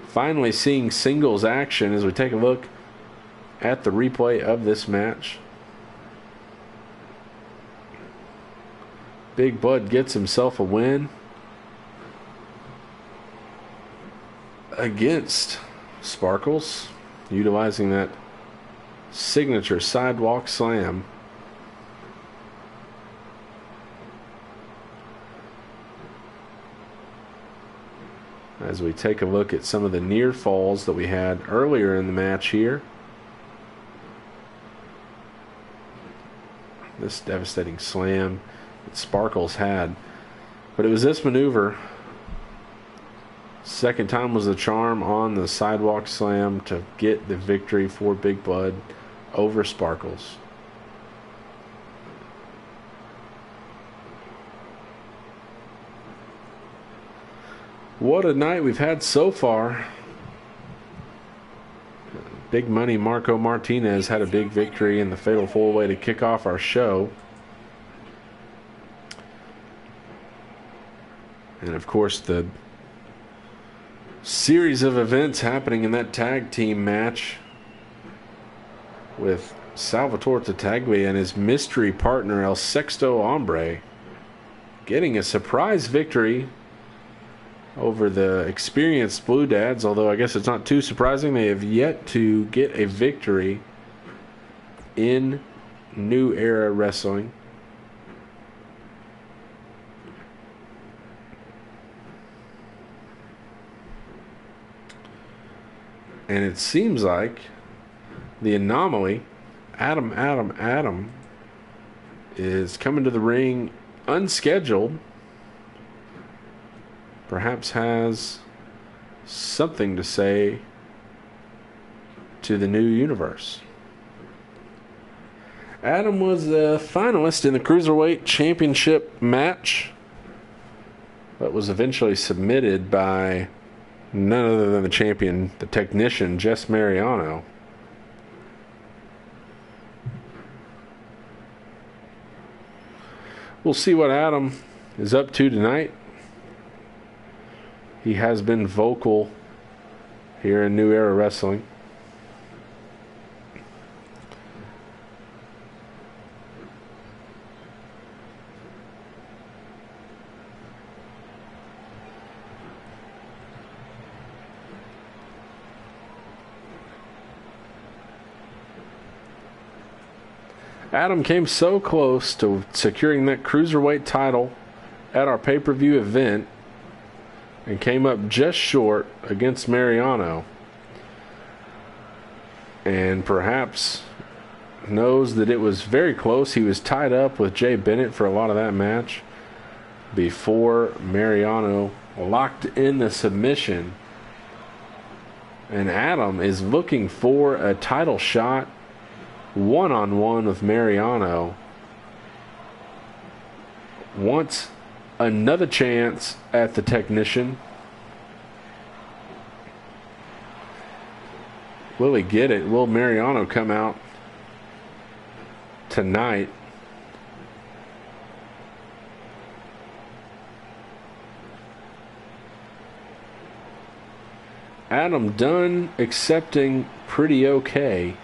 Finally seeing singles action as we take a look at the replay of this match. Big Bud gets himself a win against Sparkles, utilizing that signature sidewalk slam. As we take a look at some of the near falls that we had earlier in the match here. This devastating slam that Sparkles had. But it was this maneuver. Second time was the charm on the sidewalk slam to get the victory for Big Bud over Sparkles. What a night we've had so far. Big Money Marco Martinez had a big victory in the Fatal 4-Way to kick off our show. And of course the series of events happening in that tag team match with Salvatore Tattaglia and his mystery partner El Sexto Hombre getting a surprise victory over the experienced Blue Dads, although I guess it's not too surprising. They have yet to get a victory in New Era Wrestling. And it seems like the anomaly, Adam, is coming to the ring unscheduled. Perhaps has something to say to the new universe. Adam was a finalist in the Cruiserweight Championship match that was eventually submitted by none other than the champion, the technician, Jess Mariano. We'll see what Adam is up to tonight. He has been vocal here in New Era Wrestling. Adam came so close to securing that cruiserweight title at our pay-per-view event and came up just short against Mariano. And perhaps knows that it was very close. He was tied up with Jay Bennett for a lot of that match before Mariano locked in the submission. And Adam is looking for a title shot one-on-one with Mariano. Wants another chance at the technician. Will he get it? Will Mariano come out tonight? Adam Dunn accepting pretty okay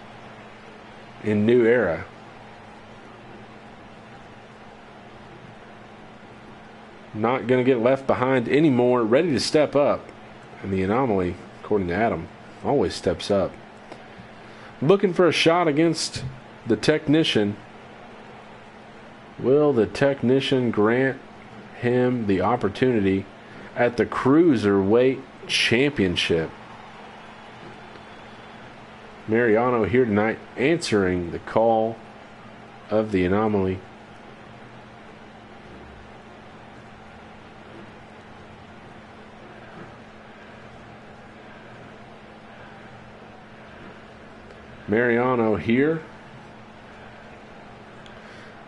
in New Era. Not going to get left behind anymore. Ready to step up. And the Anomaly, according to Adam, always steps up. Looking for a shot against the technician. Will the technician grant him the opportunity at the Cruiserweight Championship? Mariano here tonight answering the call of the Anomaly. Mariano here.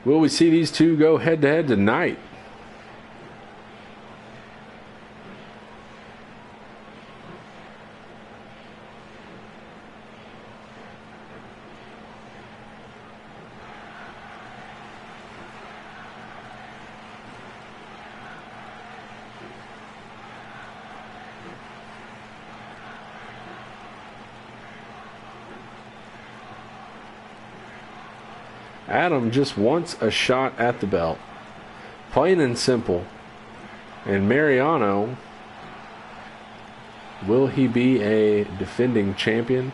Will we see these two go head-to-head tonight? Adam just wants a shot at the belt. Plain and simple. And Mariano, will he be a defending champion?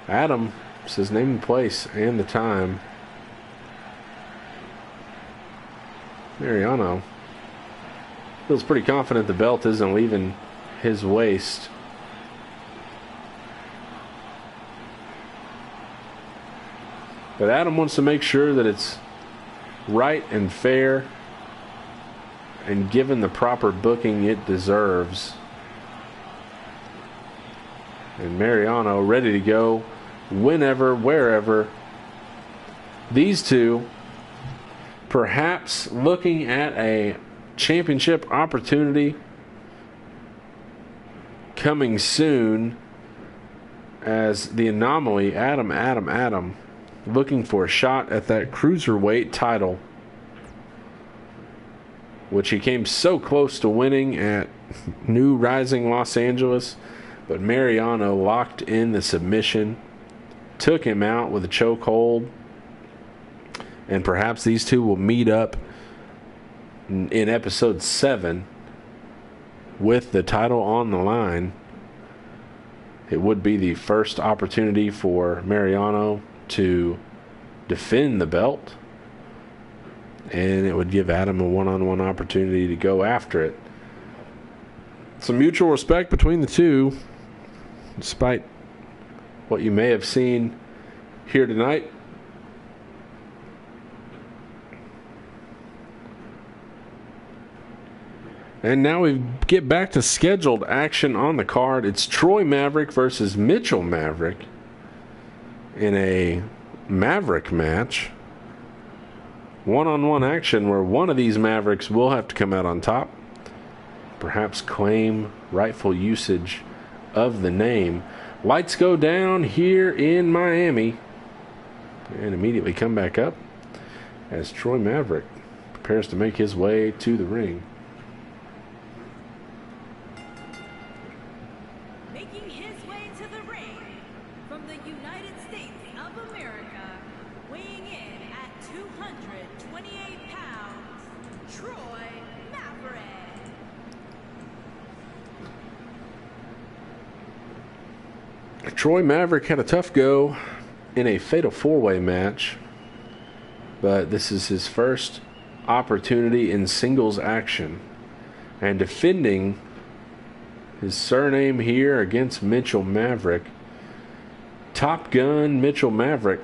Adam says name and place and the time. Mariano feels pretty confident the belt isn't leaving his waist. But Adam wants to make sure that it's right and fair and given the proper booking it deserves. And Mariano ready to go whenever, wherever. These two perhaps looking at a championship opportunity coming soon, as the Anomaly, Adam, looking for a shot at that cruiserweight title, which he came so close to winning at New Rising Los Angeles, but Mariano locked in the submission, took him out with a chokehold, and perhaps these two will meet up in episode 7 with the title on the line. It would be the first opportunity for Mariano to defend the belt, and it would give Adam a one-on-one opportunity to go after it. Some mutual respect between the two, despite what you may have seen here tonight. And now we get back to scheduled action on the card. It's Troy Maverick versus Mitchell Maverick in a Maverick match. One-on-one action where one of these Mavericks will have to come out on top. Perhaps claim rightful usage of the name. Lights go down here in Miami and immediately come back up as Troy Maverick prepares to make his way to the ring. Making his way to the ring from the United States of America, weighing in at 228 pounds, Troy Maverick. Troy Maverick had a tough go in a fatal four-way match, but this is his first opportunity in singles action. And defending his surname here against Mitchell Maverick, Top Gun Mitchell Maverick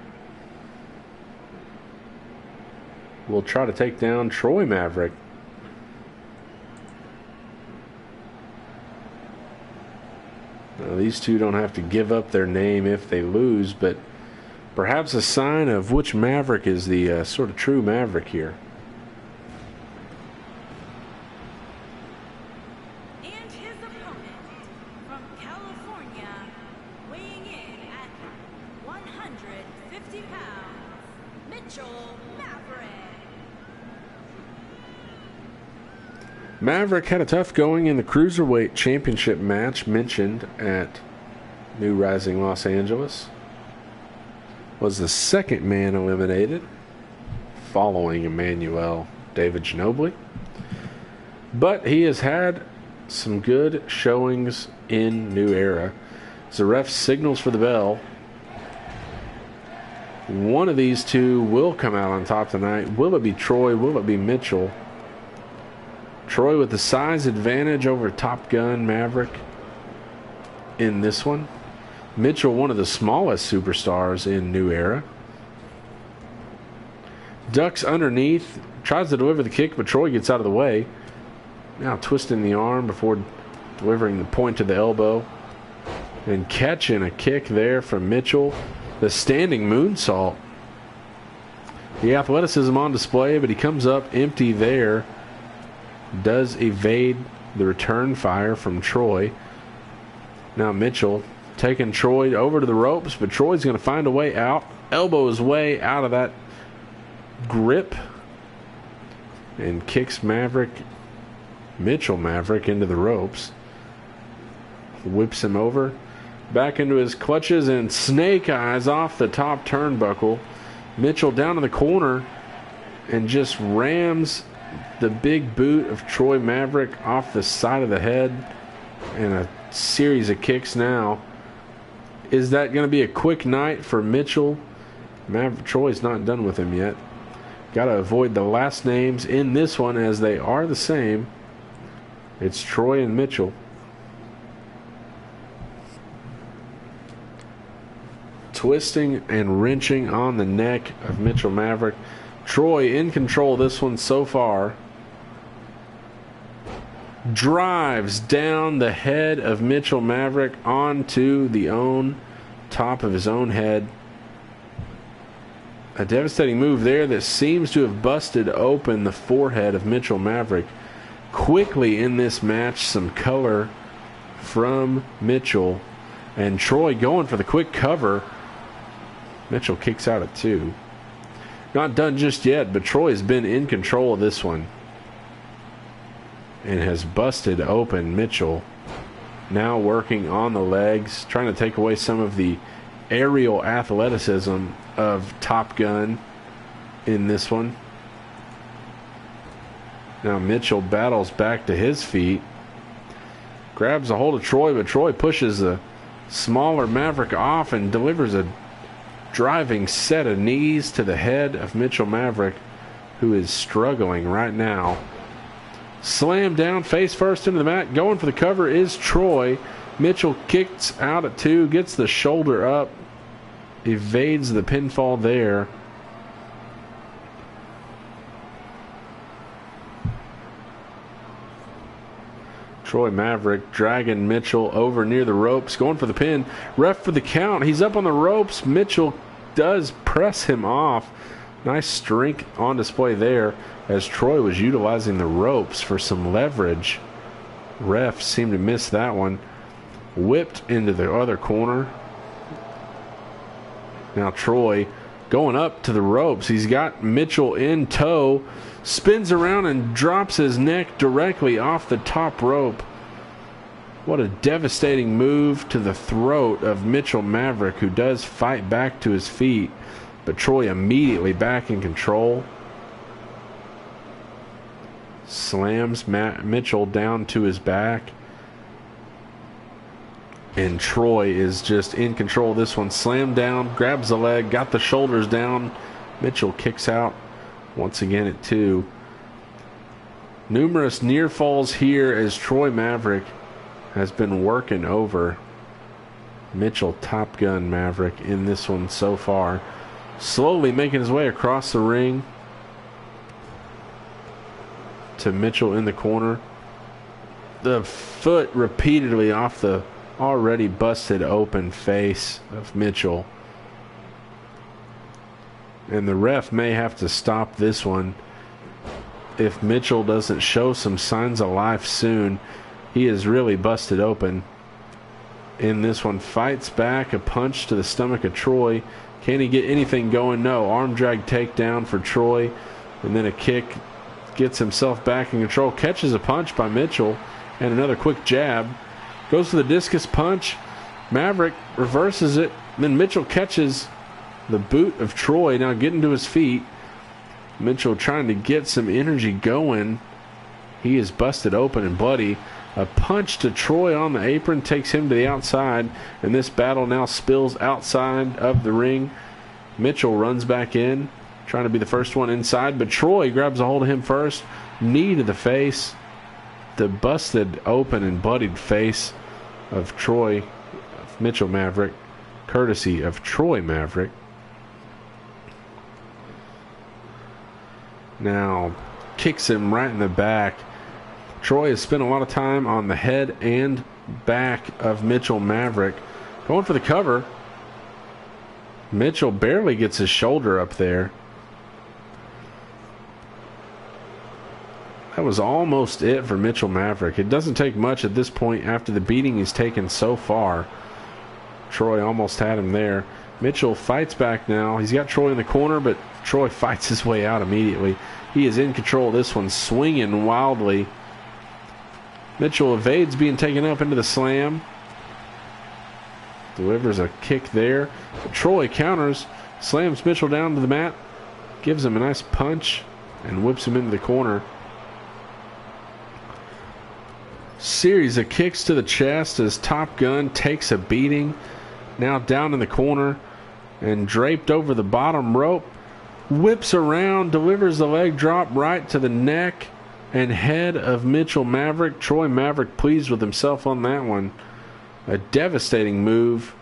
will try to take down Troy Maverick. Now, these two don't have to give up their name if they lose, but perhaps a sign of which Maverick is the sort of true Maverick here. And his opponent from California, weighing in at 150 pounds, Mitchell Maverick. Maverick had a tough going in the Cruiserweight Championship match mentioned at New Rising Los Angeles. Was the second man eliminated following Emmanuel David Ginobili. But he has had some good showings in New Era. As the ref signals for the bell, one of these two will come out on top tonight. Will it be Troy? Will it be Mitchell? Troy with the size advantage over Top Gun Maverick in this one. Mitchell, one of the smallest superstars in New Era. Ducks underneath, tries to deliver the kick, but Troy gets out of the way. Now twisting the arm before delivering the point to the elbow. And catching a kick there from Mitchell. The standing moonsault. The athleticism on display, but he comes up empty there. Does evade the return fire from Troy. Now Mitchell taking Troy over to the ropes, but Troy's going to find a way out. Elbow his way out of that grip and kicks Mitchell Maverick into the ropes. Whips him over. Back into his clutches and snake eyes off the top turnbuckle. Mitchell down in the corner and just rams the big boot of Troy Maverick off the side of the head, and a series of kicks now. Is that going to be a quick night for Mitchell? Troy's not done with him yet. Got to avoid the last names in this one as they are the same. It's Troy and Mitchell. Twisting and wrenching on the neck of Mitchell Maverick. Troy in control of this one so far. Drives down the head of Mitchell Maverick onto the top of his own head. A devastating move there that seems to have busted open the forehead of Mitchell Maverick. Quickly in this match, some color from Mitchell. And Troy going for the quick cover. Mitchell kicks out at 2. Not done just yet, but Troy has been in control of this one. And has busted open Mitchell. Now working on the legs, trying to take away some of the aerial athleticism of Top Gun in this one. Now Mitchell battles back to his feet. Grabs a hold of Troy, but Troy pushes the smaller Maverick off and delivers a driving set of knees to the head of Mitchell Maverick, who is struggling right now. Slam down face first into the mat. Going for the cover is Troy. Mitchell kicks out at 2, gets the shoulder up, evades the pinfall there. Troy Maverick dragging Mitchell over near the ropes, going for the pin. Ref for the count. He's up on the ropes. Mitchell does press him off. Nice strength on display there as Troy was utilizing the ropes for some leverage. Ref seemed to miss that one. Whipped into the other corner. Now Troy going up to the ropes. He's got Mitchell in tow. Spins around and drops his neck directly off the top rope. What a devastating move to the throat of Mitchell Maverick, who does fight back to his feet. But Troy immediately back in control. Slams Mitchell down to his back. And Troy is just in control of this one. Slammed down, grabs the leg, got the shoulders down. Mitchell kicks out once again at 2. Numerous near falls here as Troy Maverick has been working over Mitchell Top Gun Maverick in this one so far. Slowly making his way across the ring to Mitchell in the corner. The foot repeatedly off the already busted open face of Mitchell. And the ref may have to stop this one if Mitchell doesn't show some signs of life soon. He is really busted open in this one. Fights back, a punch to the stomach of Troy. Can he get anything going? No. Arm drag takedown for Troy, and then a kick. Gets himself back in control. Catches a punch by Mitchell, and another quick jab. Goes for the discus punch. Maverick reverses it. Then Mitchell catches the boot of Troy, now getting to his feet. Mitchell trying to get some energy going. He is busted open and bloody. A punch to Troy on the apron takes him to the outside, and this battle now spills outside of the ring. Mitchell runs back in, trying to be the first one inside, but Troy grabs a hold of him first. Knee to the face. The busted open and bloodied face of Troy, of Mitchell Maverick, courtesy of Troy Maverick. Now kicks him right in the back. Troy has spent a lot of time on the head and back of Mitchell Maverick. Going for the cover. Mitchell barely gets his shoulder up there. That was almost it for Mitchell Maverick. It doesn't take much at this point after the beating he's taken so far. Troy almost had him there. Mitchell fights back now. He's got Troy in the corner, but Troy fights his way out immediately. He is in control of this one, swinging wildly. Mitchell evades being taken up into the slam. Delivers a kick there. But Troy counters, slams Mitchell down to the mat, gives him a nice punch, and whips him into the corner. Series of kicks to the chest as Top Gun takes a beating. Now down in the corner and draped over the bottom rope. Whips around, delivers the leg drop right to the neck and head of Mitchell Maverick. Troy Maverick pleased with himself on that one. A devastating move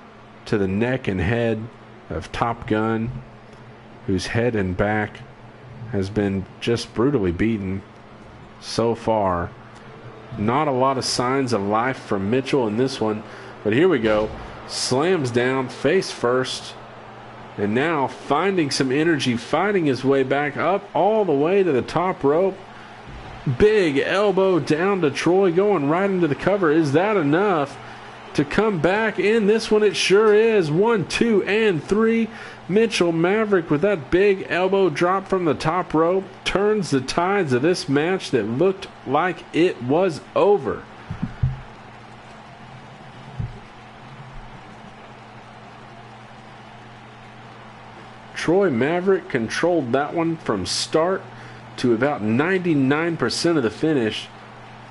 to the neck and head of Top Gun, whose head and back has been just brutally beaten so far. Not a lot of signs of life from Mitchell in this one, but here we go. Slams down face first, and now finding some energy, fighting his way back up all the way to the top rope. Big elbow down to Troy, going right into the cover. Is that enough to come back in this one? It sure is. 1, 2, and 3. Mitchell Maverick with that big elbow drop from the top rope turns the tides of this match that looked like it was over. Troy Maverick controlled that one from start to about 99% of the finish.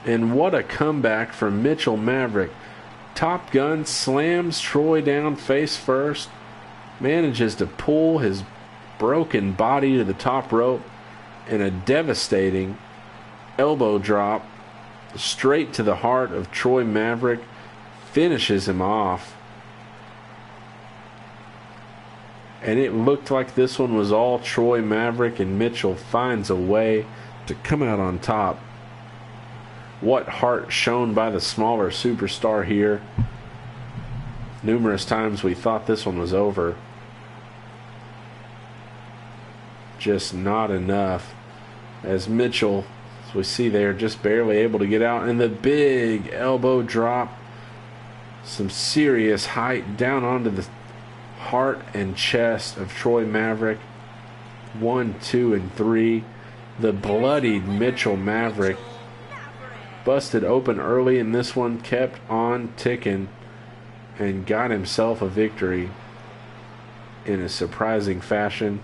And what a comeback from Mitchell Maverick. Top Gun slams Troy down face first, manages to pull his broken body to the top rope, and a devastating elbow drop straight to the heart of Troy Maverick finishes him off. And it looked like this one was all Troy Maverick, and Mitchell finds a way to come out on top. What heart shown by the smaller superstar here. Numerous times we thought this one was over. Just not enough. As Mitchell, as we see there, just barely able to get out. And the big elbow drop. Some serious height down onto the heart and chest of Troy Maverick. 1, 2, and 3. The bloodied Mitchell Maverick. Busted open early in this one, kept on ticking, and got himself a victory in a surprising fashion.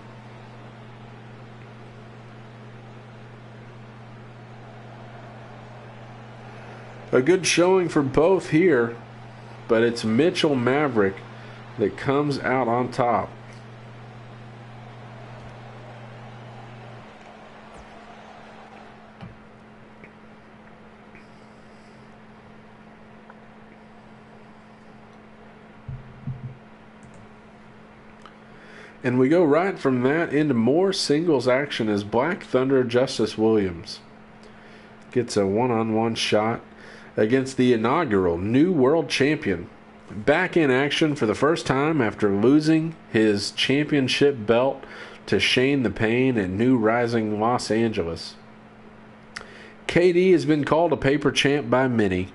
A good showing for both here. but it's Mitchell Maverick that comes out on top. And we go right from that into more singles action as Black Thunder Justice Williams gets a one-on-one shot against the inaugural new world champion. Back in action for the first time after losing his championship belt to Shane the Pain at New Rising Los Angeles. KD has been called a paper champ by many,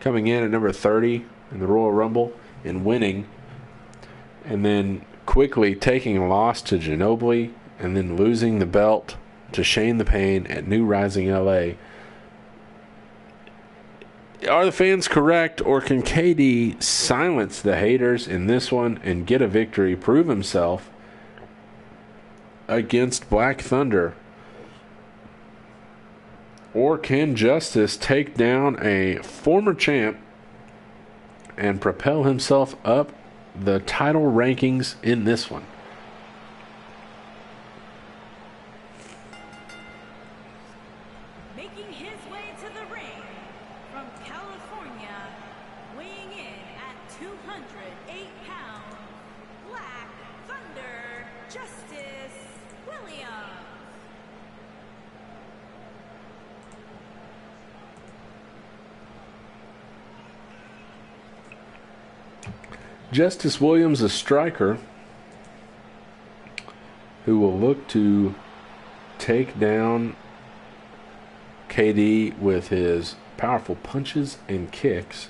coming in at number 30 in the Royal Rumble and winning, and then quickly taking a loss to Ginobili and then losing the belt to Shane the Pain at New Rising LA. Are the fans correct, or can KD silence the haters in this one and get a victory, prove himself against Black Thunder? Or can Justice take down a former champ and propel himself up the title rankings in this one? Making his way to the ring from California, weighing in at 208 pounds, Black Thunder Justice Williams. Justice Williams, a striker who will look to take down KD with his powerful punches and kicks.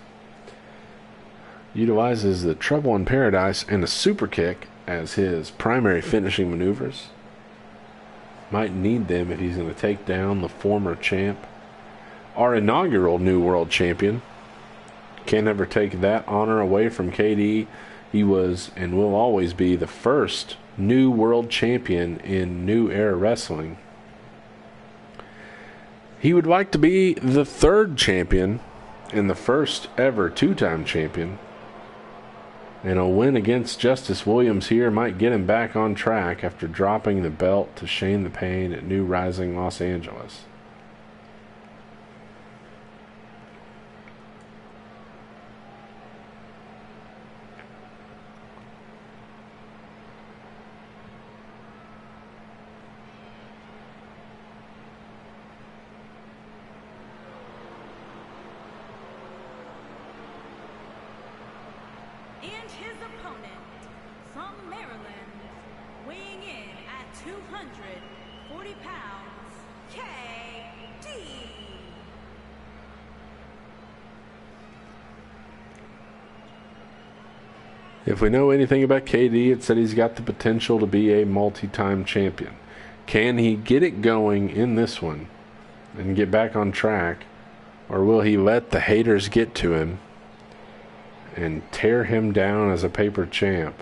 Utilizes the Trouble in Paradise and a super kick as his primary finishing maneuvers. Might need them if he's going to take down the former champ. Our inaugural new world champion. Can't ever take that honor away from KD. He was and will always be the first new world champion in New Era Wrestling. He would like to be the third champion and the first ever two-time champion. And a win against Justice Williams here might get him back on track after dropping the belt to Shane the Pain at New Rising Los Angeles. And his opponent from Maryland, weighing in at 240 pounds, KD. If we know anything about KD, it's that he's got the potential to be a multi-time champion. Can he get it going in this one and get back on track, or will he let the haters get to him and tear him down as a paper champ?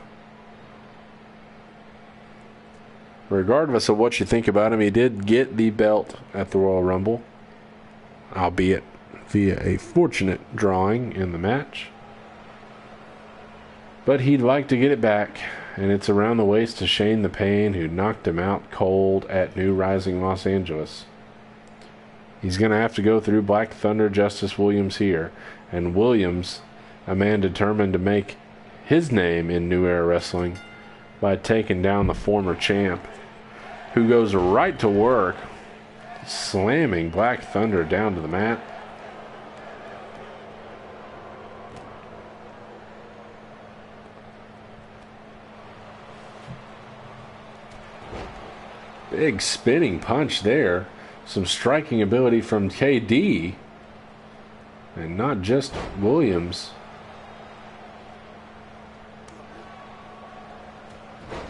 Regardless of what you think about him, he did get the belt at the Royal Rumble, albeit via a fortunate drawing in the match. But he'd like to get it back, and it's around the waist to Shane the Pain, who knocked him out cold at New Rising Los Angeles. He's going to have to go through Black Thunder Justice Williams here, and Williams, a man determined to make his name in New Era Wrestling by taking down the former champ, who goes right to work, slamming Black Thunder down to the mat. Big spinning punch there. Some striking ability from KD, and not just Williams.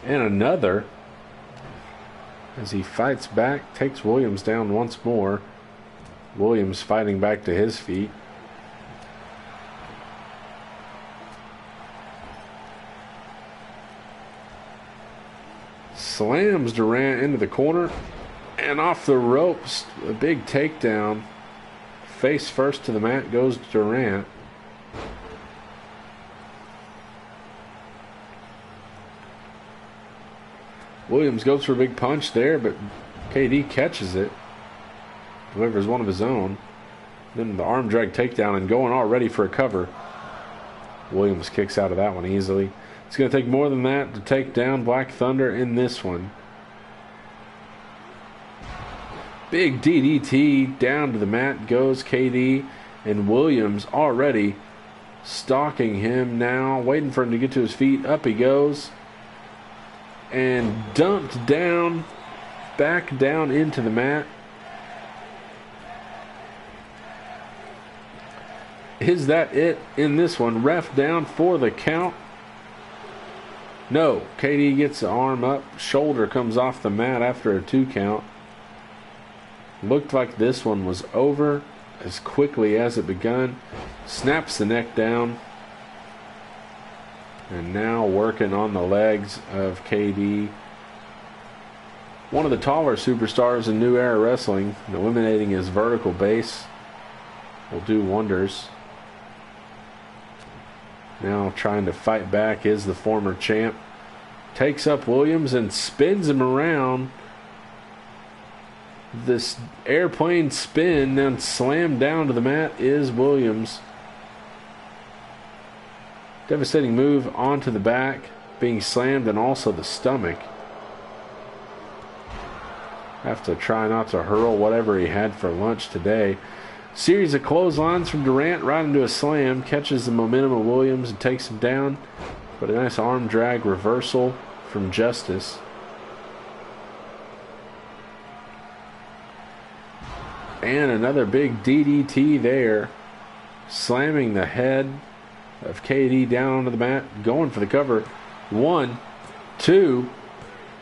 And another, as he fights back, takes Williams down once more. Williams fighting back to his feet. Slams Durant into the corner and off the ropes. A big takedown. Face first to the mat goes Durant. Williams goes for a big punch there, but KD catches it. Delivers one of his own. Then the arm drag takedown and going already for a cover. Williams kicks out of that one easily. It's going to take more than that to take down Black Thunder in this one. Big DDT down to the mat goes KD, and Williams already stalking him now, waiting for him to get to his feet. Up he goes and dumped down, back down into the mat. Is that it in this one? Ref down for the count. No, KD gets the arm up. Shoulder comes off the mat after a 2 count. Looked like this one was over as quickly as it begun. Snaps the neck down. And now working on the legs of KD. One of the taller superstars in New Era Wrestling. Eliminating his vertical base will do wonders. Now trying to fight back is the former champ. Takes up Williams and spins him around. This airplane spin, then slammed down to the mat is Williams. Devastating move onto the back, being slammed, and also the stomach. Have to try not to hurl whatever he had for lunch today. Series of clotheslines from Durant right into a slam. Catches the momentum of Williams and takes him down. But a nice arm drag reversal from Justice. And another big DDT there. Slamming the head of KD down onto the mat. Going for the cover. 1, 2,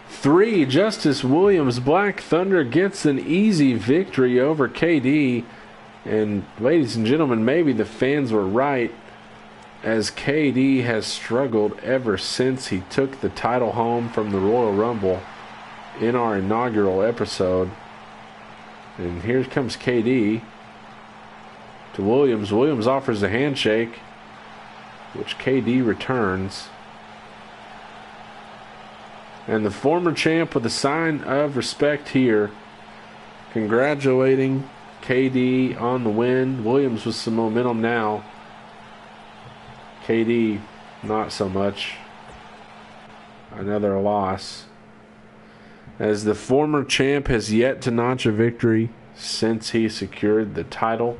3. Justice Williams. Black Thunder gets an easy victory over KD. And ladies and gentlemen, maybe the fans were right, as KD has struggled ever since he took the title home from the Royal Rumble in our inaugural episode. And here comes KD to Williams. Williams offers a handshake, which KD returns. And the former champ with a sign of respect here, congratulating KD on the win. Williams with some momentum now. KD not so much. Another loss, as the former champ has yet to notch a victory since he secured the title.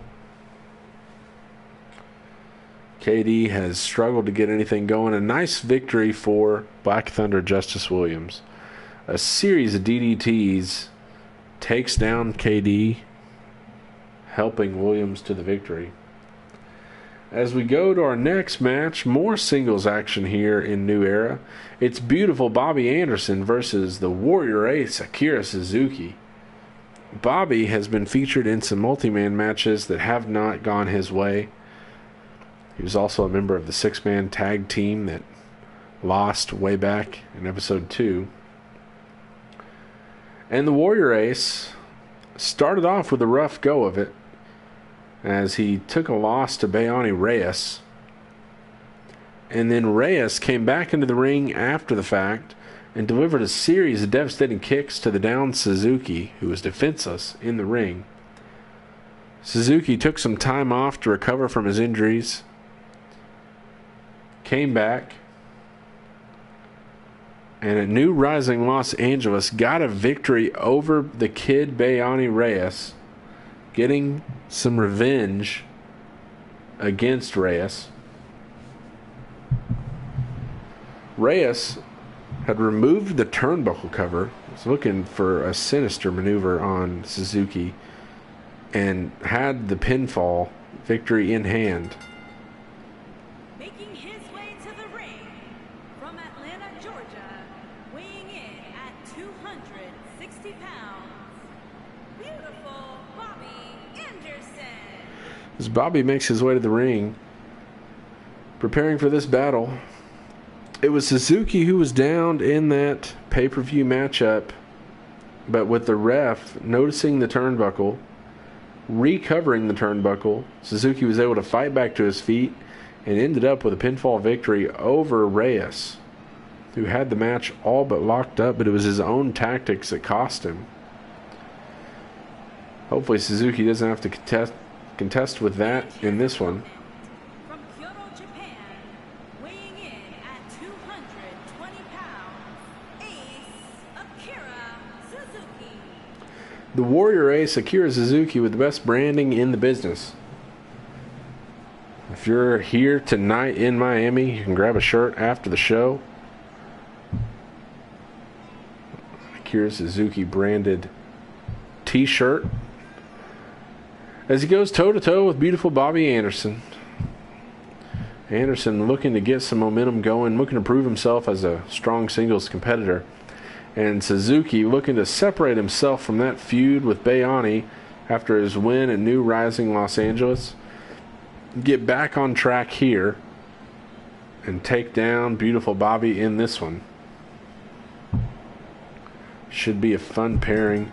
KD has struggled to get anything going. A nice victory for Black Thunder Justice Williams. A series of DDTs takes down KD, helping Williams to the victory. As we go to our next match, more singles action here in New Era. It's beautiful Bobby Anderson versus the Warrior Ace Akira Suzuki. Bobby has been featured in some multi-man matches that have not gone his way. He was also a member of the 6-man tag team that lost way back in episode 2. And the Warrior Ace started off with a rough go of it, as he took a loss to Bayani Reyes. And then Reyes came back into the ring after the fact and delivered a series of devastating kicks to the downed Suzuki, who was defenseless in the ring. Suzuki took some time off to recover from his injuries, came back, and at New Rising Los Angeles got a victory over the Kid Bayani Reyes, getting some revenge against Reyes. Reyes had removed the turnbuckle cover, was looking for a sinister maneuver on Suzuki, and had the pinfall victory in hand. Making his way to the ring from Atlanta, Georgia, weighing in at 260 pounds, beautiful Bobby Anderson. As Bobby makes his way to the ring, preparing for this battle, it was Suzuki who was downed in that pay-per-view matchup, but with the ref noticing the turnbuckle, recovering the turnbuckle, Suzuki was able to fight back to his feet and ended up with a pinfall victory over Reyes, who had the match all but locked up, but it was his own tactics that cost him. Hopefully Suzuki doesn't have to contest with that in this one. From Kyoto, Japan, weighing in at 220 pounds, Ace Akira Suzuki. The Warrior Ace, Akira Suzuki, with the best branding in the business. If you're here tonight in Miami, you can grab a shirt after the show. Akira Suzuki branded t-shirt as he goes toe-to-toe with beautiful Bobby Anderson. Anderson looking to get some momentum going, looking to prove himself as a strong singles competitor. And Suzuki looking to separate himself from that feud with Bayani after his win at New Rising Los Angeles. Get back on track here and take down beautiful Bobby in this one. Should be a fun pairing.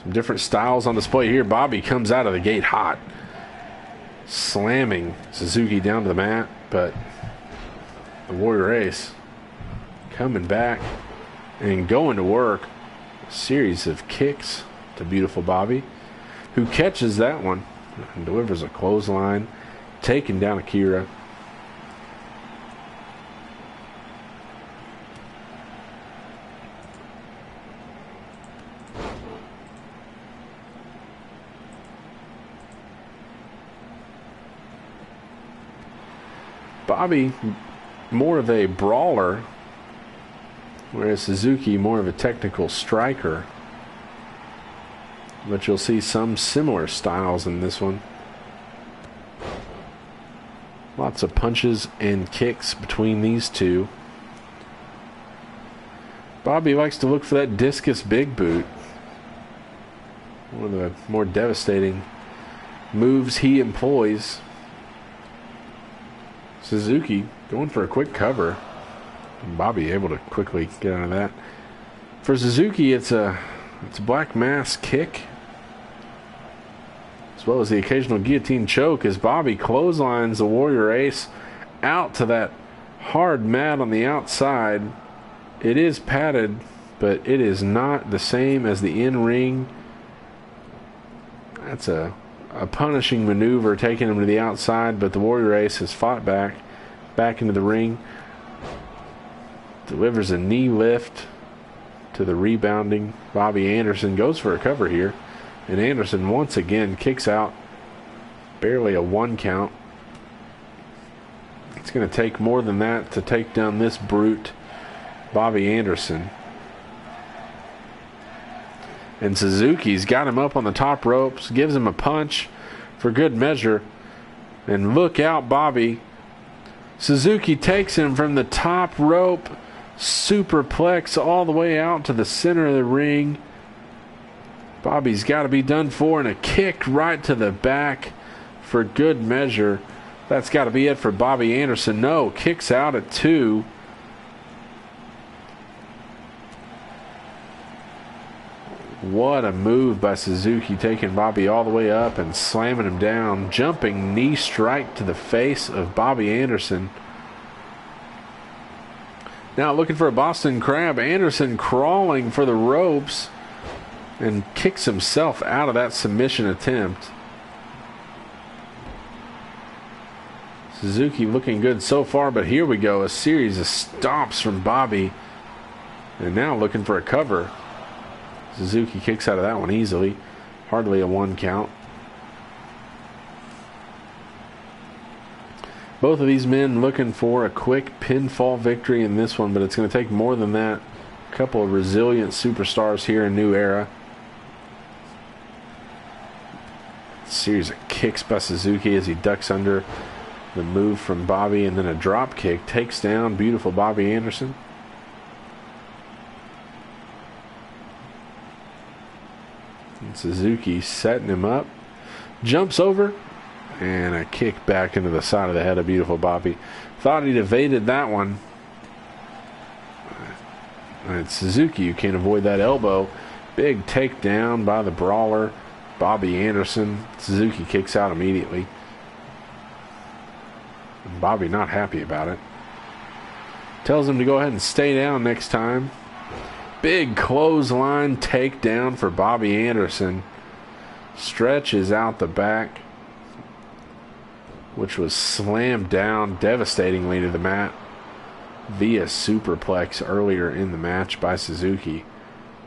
Some different styles on display here. Bobby comes out of the gate hot, slamming Suzuki down to the mat, but the Warrior Ace coming back and going to work. A series of kicks to beautiful Bobby, who catches that one and delivers a clothesline, taking down Akira. Bobby more of a brawler, whereas Suzuki more of a technical striker. But you'll see some similar styles in this one. Lots of punches and kicks between these two. Bobby likes to look for that discus big boot. One of the more devastating moves he employs. Suzuki going for a quick cover. Bobby able to quickly get out of that. For Suzuki, it's a black mass kick, as well as the occasional guillotine choke, as Bobby clotheslines the Warrior Ace out to that hard mat on the outside. It is padded, but it is not the same as the in-ring. That's a punishing maneuver, taking him to the outside, but the Warrior Ace has fought back into the ring. Delivers a knee lift to the rebounding Bobby Anderson. Goes for a cover here, and Anderson once again kicks out. Barely a 1 count. It's going to take more than that to take down this brute, Bobby Anderson. And Suzuki's got him up on the top ropes, gives him a punch for good measure. And look out, Bobby. Suzuki takes him from the top rope, superplex all the way out to the center of the ring. Bobby's got to be done for, and a kick right to the back for good measure. That's got to be it for Bobby Anderson. No, kicks out at 2. What a move by Suzuki, taking Bobby all the way up and slamming him down. Jumping knee strike to the face of Bobby Anderson. Now looking for a Boston Crab. Anderson crawling for the ropes and kicks himself out of that submission attempt. Suzuki looking good so far, but here we go. A series of stomps from Bobby. And now looking for a cover. Suzuki kicks out of that one easily. Hardly a 1 count. Both of these men looking for a quick pinfall victory in this one, but it's going to take more than that. A couple of resilient superstars here in New Era. Series of kicks by Suzuki as he ducks under the move from Bobby, and then a drop kick takes down beautiful Bobby Anderson. And Suzuki setting him up, jumps over, and a kick back into the side of the head of beautiful Bobby. Thought he'd evaded that one. It's Suzuki, you can't avoid that elbow. Big takedown by the brawler Bobby Anderson. Suzuki kicks out immediately. And Bobby not happy about it. Tells him to go ahead and stay down next time. Big clothesline takedown for Bobby Anderson. Stretches out the back, which was slammed down devastatingly to the mat via superplex earlier in the match by Suzuki.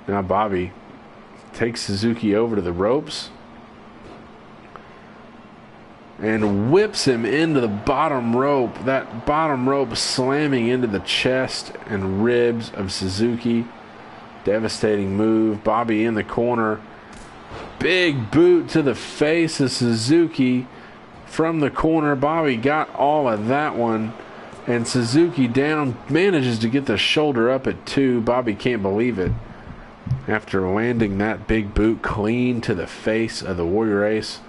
Now Bobby takes Suzuki over to the ropes and whips him into the bottom rope. That bottom rope slamming into the chest and ribs of Suzuki. Devastating move. Bobby in the corner. Big boot to the face of Suzuki from the corner. Bobby got all of that one. And Suzuki down, manages to get the shoulder up at 2. Bobby can't believe it. After landing that big boot clean to the face of the Warrior Ace.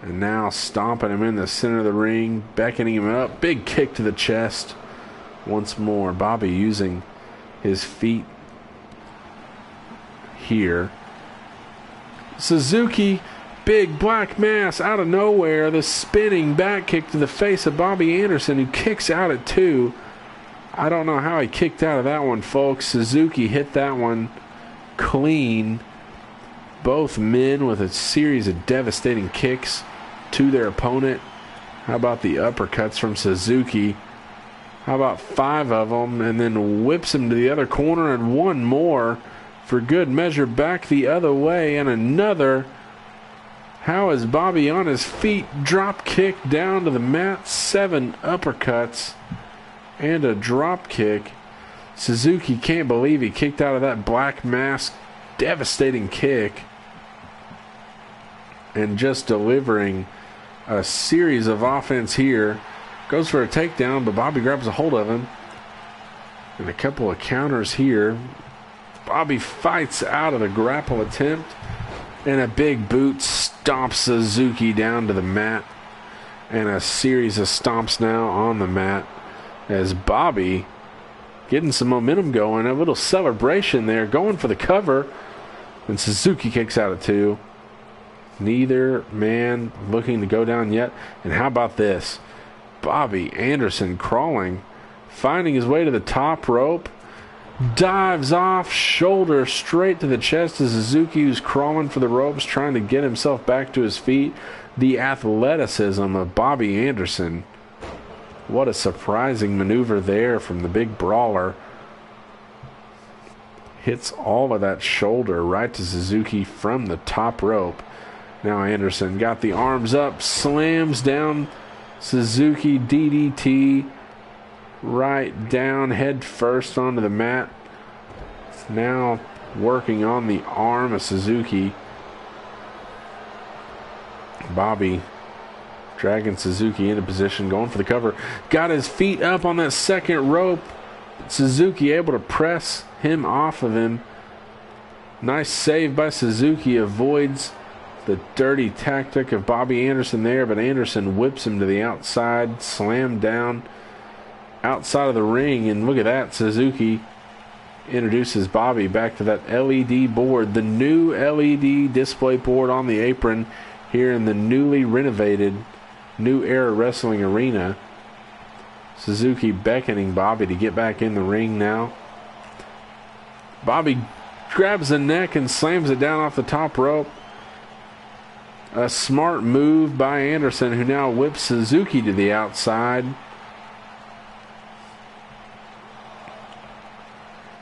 And now stomping him in the center of the ring, beckoning him up. Big kick to the chest. Once more, Bobby using his feet here. Suzuki, big black mass out of nowhere. The spinning back kick to the face of Bobby Anderson, who kicks out at 2. I don't know how he kicked out of that one, folks. Suzuki hit that one clean. Both men with a series of devastating kicks to their opponent. How about the uppercuts from Suzuki? How about 5 of them? And then whips him to the other corner and one more for good measure back the other way. And another. How is Bobby on his feet? Drop kick down to the mat. 7 uppercuts and a drop kick. Suzuki can't believe he kicked out of that black mask. Devastating kick. And just delivering a series of offense here. Goes for a takedown, but Bobby grabs a hold of him. And a couple of counters here. Bobby fights out of the grapple attempt. And a big boot stomps Suzuki down to the mat. And a series of stomps now on the mat. As Bobby getting some momentum going. A little celebration there. Going for the cover. And Suzuki kicks out at 2. Neither man looking to go down yet. And how about this? Bobby Anderson crawling, finding his way to the top rope, dives off, shoulder straight to the chest of Suzuki, who's crawling for the ropes, trying to get himself back to his feet. The athleticism of Bobby Anderson. What a surprising maneuver there from the big brawler. Hits all of that shoulder right to Suzuki from the top rope. Now Anderson got the arms up, slams down Suzuki, DDT right down head first onto the mat. Now working on the arm of Suzuki. Bobby dragging Suzuki into position, going for the cover. Got his feet up on that second rope. Suzuki able to press him off of him. Nice save by Suzuki, avoids the dirty tactic of Bobby Anderson there, but Anderson whips him to the outside, slammed down outside of the ring, and look at that, Suzuki introduces Bobby back to that LED board, the new LED display board on the apron here in the newly renovated New Era Wrestling Arena. Suzuki beckoning Bobby to get back in the ring now. Bobby grabs the neck and slams it down off the top rope. A smart move by Anderson, who now whips Suzuki to the outside.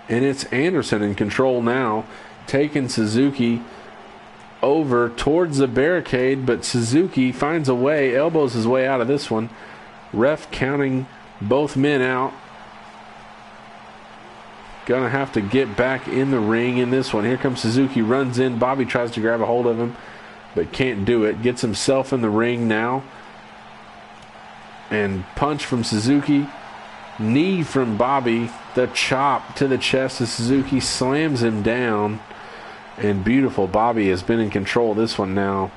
And it's Anderson in control now, taking Suzuki over towards the barricade, but Suzuki finds a way, elbows his way out of this one. Ref counting both men out. Gonna have to get back in the ring in this one. Here comes Suzuki, runs in. Bobby tries to grab a hold of him, but can't do it. Gets himself in the ring now. And punch from Suzuki. Knee from Bobby. The chop to the chest of Suzuki. Slams him down. And beautiful. Bobby has been in control of this one now.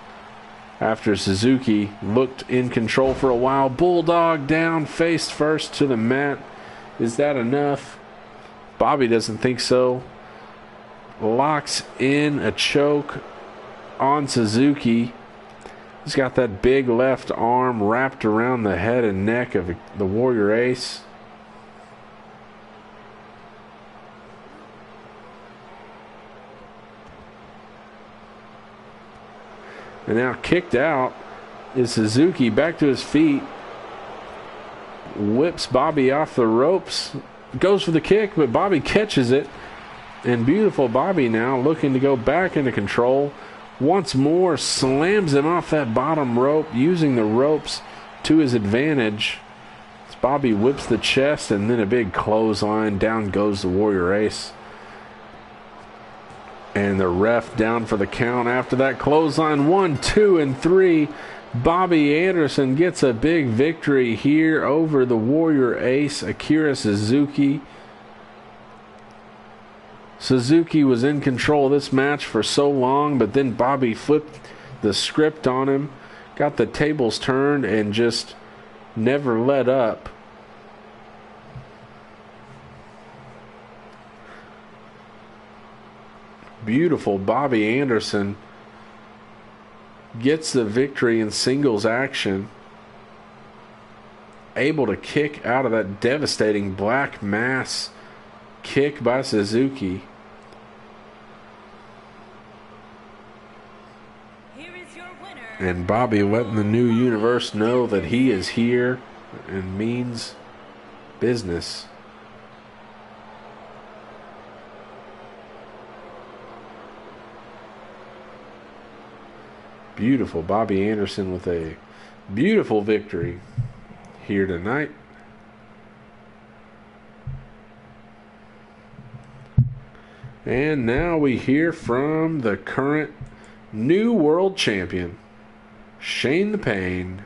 After Suzuki looked in control for a while. Bulldog down face first to the mat. Is that enough? Bobby doesn't think so. Locks in a choke on Suzuki. He's got that big left arm wrapped around the head and neck of the Warrior Ace. And now kicked out is Suzuki, back to his feet. Whips Bobby off the ropes. Goes for the kick, but Bobby catches it. And beautiful Bobby now looking to go back into control. Once more slams him off that bottom rope, using the ropes to his advantage. As Bobby whips the chest and then a big clothesline. Down goes the Warrior Ace. And the ref down for the count after that clothesline. 1, 2, and 3. Bobby Anderson gets a big victory here over the Warrior Ace, Akira Suzuki. Suzuki was in control of this match for so long, but then Bobby flipped the script on him, got the tables turned, and just never let up. Beautiful Bobby Anderson gets the victory in singles action. Able to kick out of that devastating black mass kick by Suzuki. Here is your winner. And Bobby letting the new universe know that he is here and means business. Beautiful Bobby Anderson with a beautiful victory here tonight. And now we hear from the current new world champion, Shane the Pain.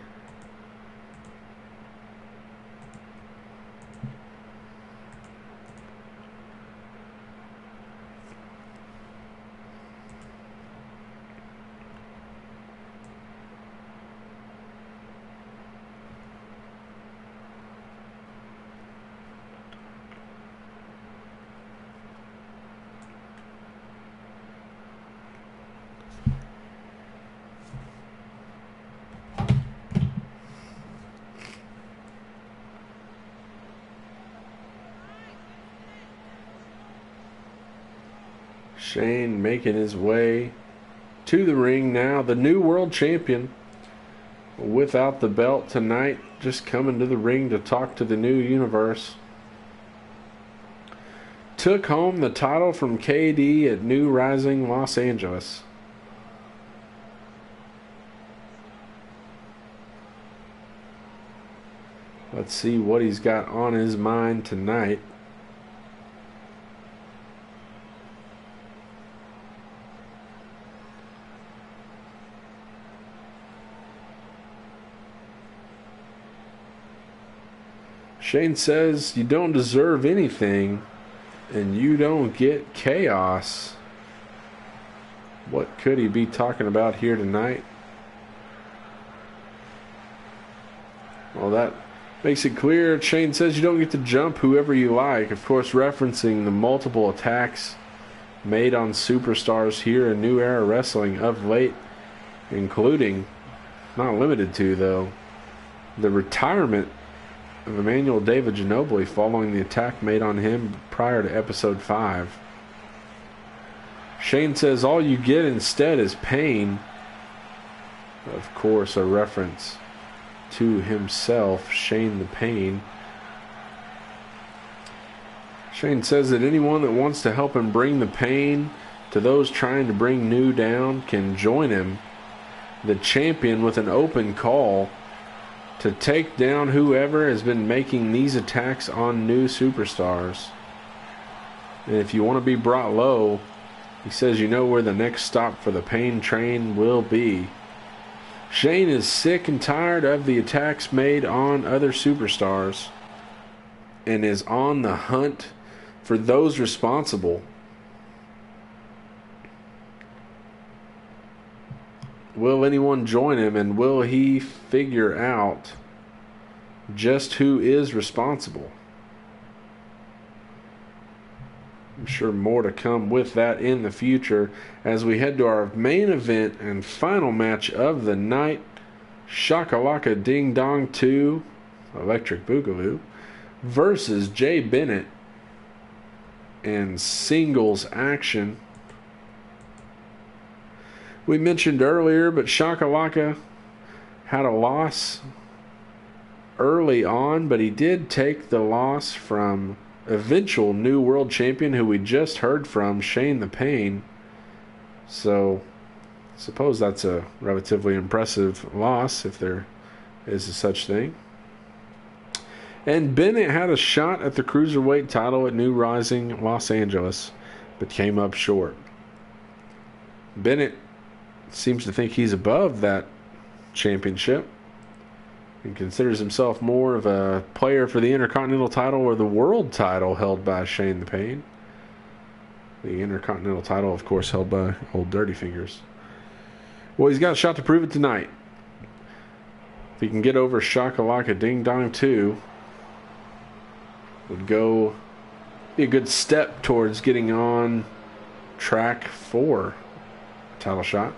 Shane making his way to the ring now. The new world champion without the belt tonight. Just coming to the ring to talk to the new universe. Took home the title from KD at New Rising Los Angeles. Let's see what he's got on his mind tonight. Shane says you don't deserve anything and you don't get chaos. What could he be talking about here tonight? Well, that makes it clear. Shane says you don't get to jump whoever you like. Of course, referencing the multiple attacks made on superstars here in New Era Wrestling of late, including, not limited to though, the retirement of Emmanuel David Ginobili following the attack made on him prior to episode 5. Shane says all you get instead is pain. Of course, a reference to himself, Shane the Pain. Shane says that anyone that wants to help him bring the pain to those trying to bring New down can join him, the champion, with an open call to take down whoever has been making these attacks on new superstars. And if you want to be brought low, he says you know where the next stop for the pain train will be. Shane is sick and tired of the attacks made on other superstars and is on the hunt for those responsible. Will anyone join him, and will he figure out just who is responsible? I'm sure more to come with that in the future as we head to our main event and final match of the night. Shakalaka Ding Dong 2, Electric Boogaloo, versus Jay Bennett in singles action. we mentioned earlier, but Shakalaka had a loss early on, but he did take the loss from eventual new world champion who we just heard from, Shane the Pain. So I suppose that's a relatively impressive loss if there is a such thing. And Bennett had a shot at the Cruiserweight title at New Rising Los Angeles, but came up short. Bennett seems to think he's above that championship and considers himself more of a player for the Intercontinental title or the world title held by Shane the Pain. The Intercontinental title, of course, held by Old Dirty Fingers. Well, he's got a shot to prove it tonight. If he can get over Shakalaka Ding Dong 2, would be a good step towards getting on track for a title shot.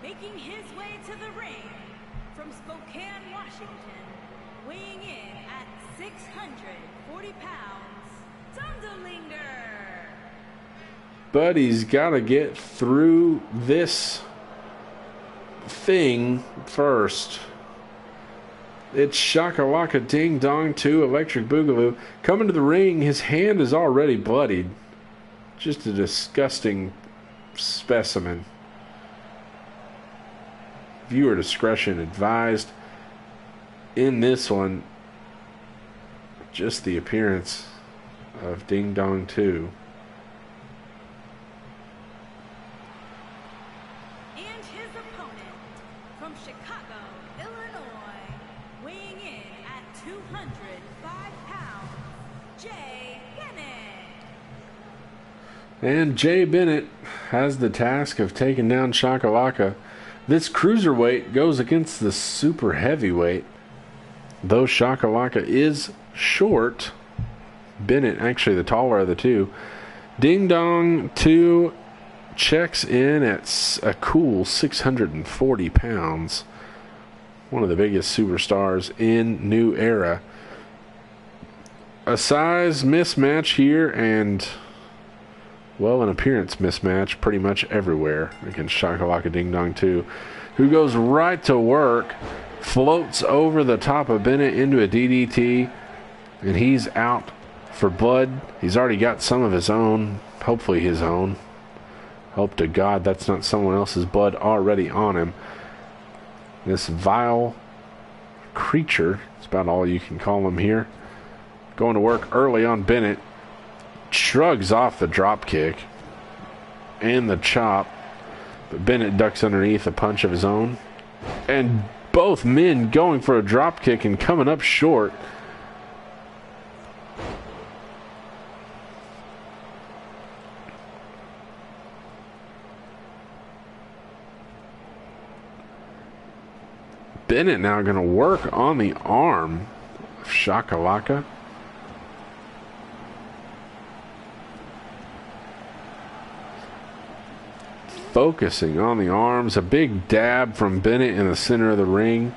Making his way to the ring from Spokane, Washington, weighing in at 640 pounds, Thunderlinger. But he's got to get through this thing first. It's Shakalaka Ding Dong 2 Electric Boogaloo. Coming to the ring, his hand is already bloodied. Just a disgusting specimen. Viewer discretion advised. In this one, just the appearance of Ding Dong 2. And his opponent from Chicago, Illinois, weighing in at 205 pounds, Jay Bennett. And Jay Bennett has the task of taking down Shakalaka. This cruiserweight goes against the super heavyweight. Though Shakalaka is short, Bennett actually the taller of the two. Ding Dong 2 checks in at a cool 640 pounds. One of the biggest superstars in New Era. A size mismatch here and, well, an appearance mismatch pretty much everywhere against Shakalaka Ding Dong 2, who goes right to work, floats over the top of Bennett into a DDT, and he's out for blood. He's already got some of his own, hopefully his own. Hope to God that's not someone else's blood already on him. This vile creature, it's about all you can call him here, going to work early on Bennett. Shrugs off the drop kick and the chop, but Bennett ducks underneath a punch of his own, and both men going for a drop kick and coming up short. Bennett now going to work on the arm of Shakalaka. Focusing on the arms. A big dab from Bennett in the center of the ring.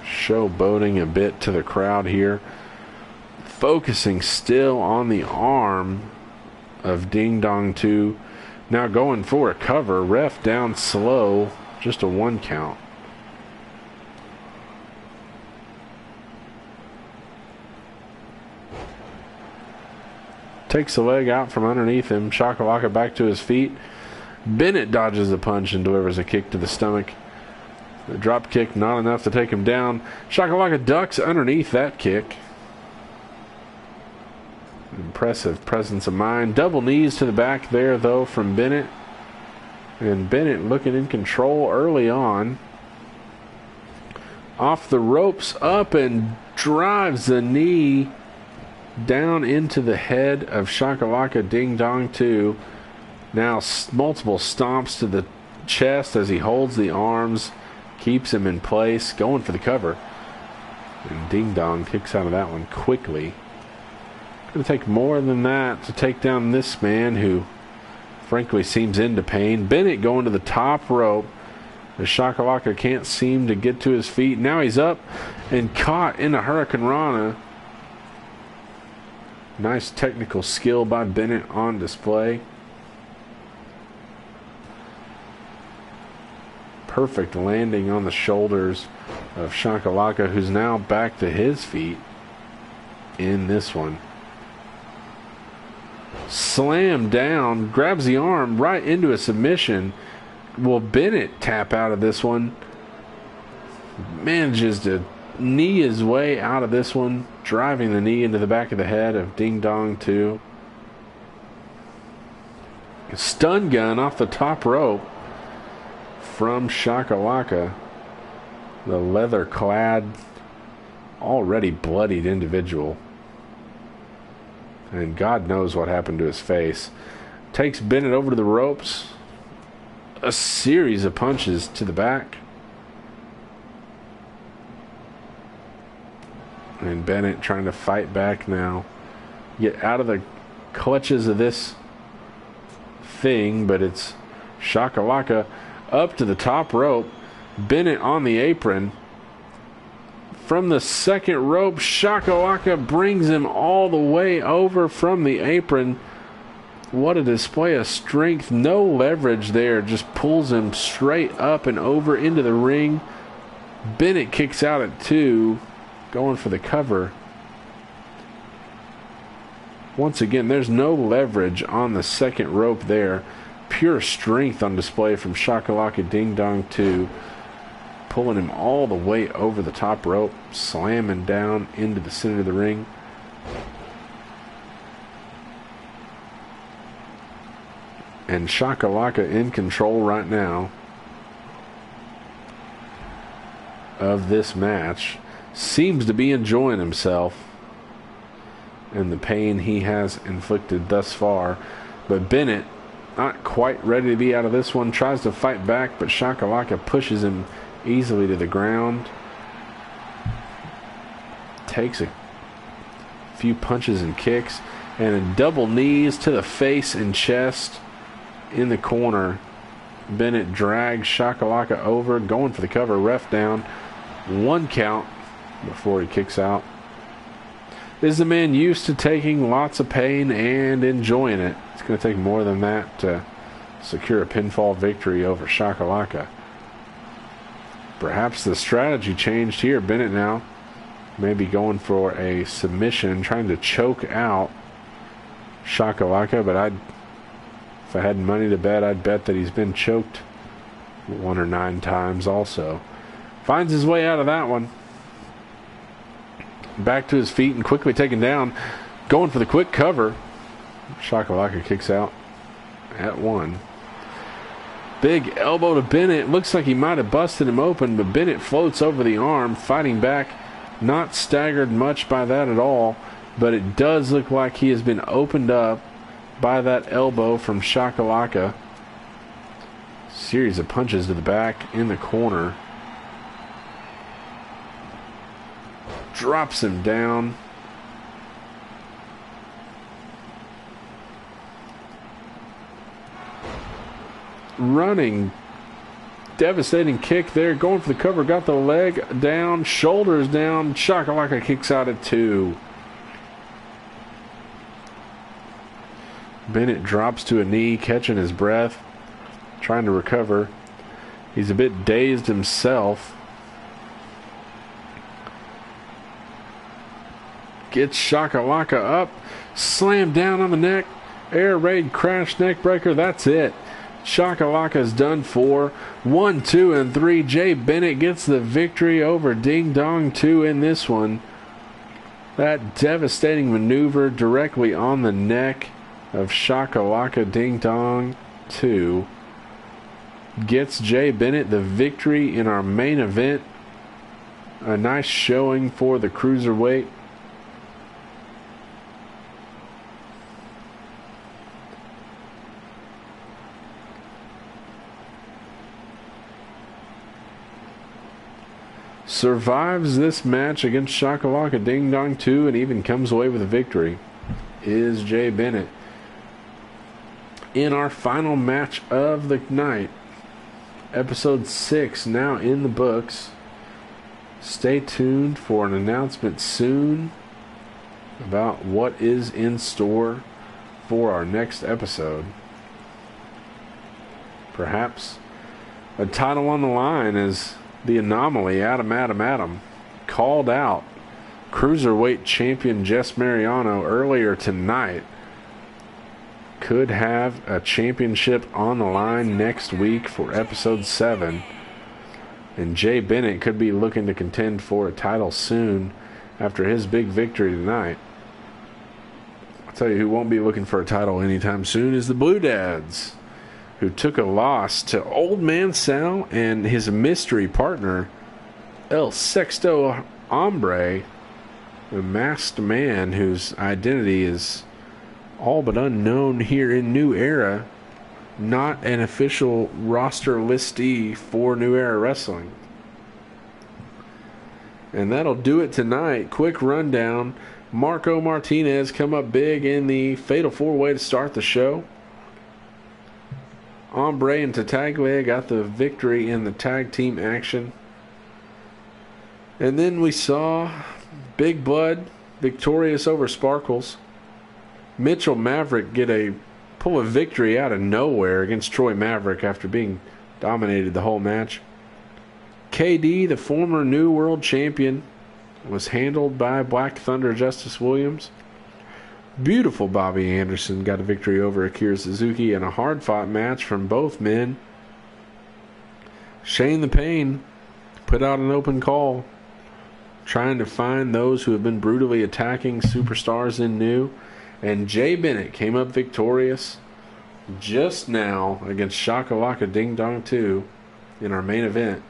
Showboating a bit to the crowd here. Focusing still on the arm of Ding Dong 2. Now going for a cover. Ref down slow. Just a 1 count. Takes the leg out from underneath him. Shakalaka back to his feet. Bennett dodges a punch and delivers a kick to the stomach. The drop kick not enough to take him down. Shakalaka ducks underneath that kick. Impressive presence of mind. Double knees to the back there, though, from Bennett. And Bennett looking in control early on. Off the ropes, up and drives the knee down into the head of Shakalaka Ding Dong 2. Now multiple stomps to the chest as he holds the arms, keeps him in place, going for the cover. And Ding Dong kicks out of that one quickly. Going to take more than that to take down this man who frankly seems into pain. Bennett going to the top rope. The Shakalaka can't seem to get to his feet. Now he's up and caught in a Hurricane Rana. Nice technical skill by Bennett on display. perfect landing on the shoulders of Shakalaka, who's now back to his feet in this one. Slam down, grabs the arm right into a submission. Will Bennett tap out of this one? Manages to knee his way out of this one, driving the knee into the back of the head of Ding Dong 2. A stun gun off the top rope from Shakalaka, the leather-clad, already bloodied individual. And God knows what happened to his face. Takes Bennett over to the ropes. A series of punches to the back. And Bennett trying to fight back now. Get out of the clutches of this thing, but it's Shakalaka up to the top rope. Bennett on the apron. From the second rope, Shakalaka brings him all the way over from the apron. What a display of strength. No leverage there. Just pulls him straight up and over into the ring. Bennett kicks out at 2, going for the cover. Once again, there's no leverage on the second rope there. Pure strength on display from Shakalaka Ding Dong 2. Pulling him all the way over the top rope, slamming down into the center of the ring. And Shakalaka in control right now of this match. Seems to be enjoying himself and the pain he has inflicted thus far. But Bennett, not quite ready to be out of this one, tries to fight back, but Shakalaka pushes him easily to the ground. Takes a few punches and kicks, and a double knees to the face and chest in the corner. Bennett drags Shakalaka over, going for the cover. Ref down. 1 count before he kicks out. This is a man used to taking lots of pain and enjoying it. It's going to take more than that to secure a pinfall victory over Shakalaka. Perhaps the strategy changed here. Bennett now maybe going for a submission, trying to choke out Shakalaka, but if I had money to bet, I'd bet that he's been choked 1 or 9 times also. Finds his way out of that one. Back to his feet and quickly taken down. Going for the quick cover. Shakalaka kicks out at 1. Big elbow to Bennett. Looks like he might have busted him open, but Bennett floats over the arm, fighting back. Not staggered much by that at all, but it does look like he has been opened up by that elbow from Shakalaka. Series of punches to the back in the corner. Drops him down. Running, devastating kick there, going for the cover, got the leg down, shoulders down. Shakalaka kicks out at 2. Bennett drops to a knee, catching his breath, trying to recover. He's a bit dazed himself. Gets Shakalaka up, slammed down on the neck, air raid crash neck breaker. That's it. Shakalaka's done for. 1, 2, and 3. Jay Bennett gets the victory over Ding Dong 2 in this one. That devastating maneuver directly on the neck of Shakalaka Ding Dong 2 gets Jay Bennett the victory in our main event. A nice showing for the cruiserweight. Survives this match against Shakalaka Ding Dong 2 and even comes away with a victory is Jay Bennett. In our final match of the night, episode 6 now in the books. Stay tuned for an announcement soon about what is in store for our next episode. Perhaps A title on the line as the Anomaly, Adam, called out Cruiserweight champion Jess Mariano earlier tonight. Could have a championship on the line next week for episode 7. And Jay Bennett could be looking to contend for a title soon after his big victory tonight. I'll tell you who won't be looking for a title anytime soon is the Blue Dads, who took a loss to Old Man Sal and his mystery partner, El Sexto Hombre, a masked man whose identity is all but unknown here in New Era, not an official roster listee for New Era Wrestling. And that'll do it tonight. Quick rundown. Marco Martinez come up big in the Fatal 4-Way to start the show. Hombre and Tataglia got the victory in the tag team action. And then we saw Big Blood victorious over Sparkles. Mitchell Maverick pull a victory out of nowhere against Troy Maverick after being dominated the whole match. KD, the former New World Champion, was handled by Black Thunder Justice Williams. Beautiful Bobby Anderson got a victory over Akira Suzuki in a hard-fought match from both men. Shane the Pain put out an open call, trying to find those who have been brutally attacking superstars in New. And Jay Bennett came up victorious just now against Shakalaka Ding Dong 2 in our main event.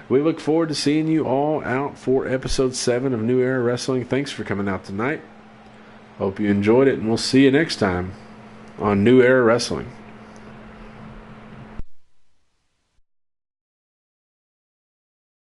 We look forward to seeing you all out for episode 7 of New Era Wrestling. Thanks for coming out tonight. Hope you enjoyed it, and we'll see you next time on New Era Wrestling.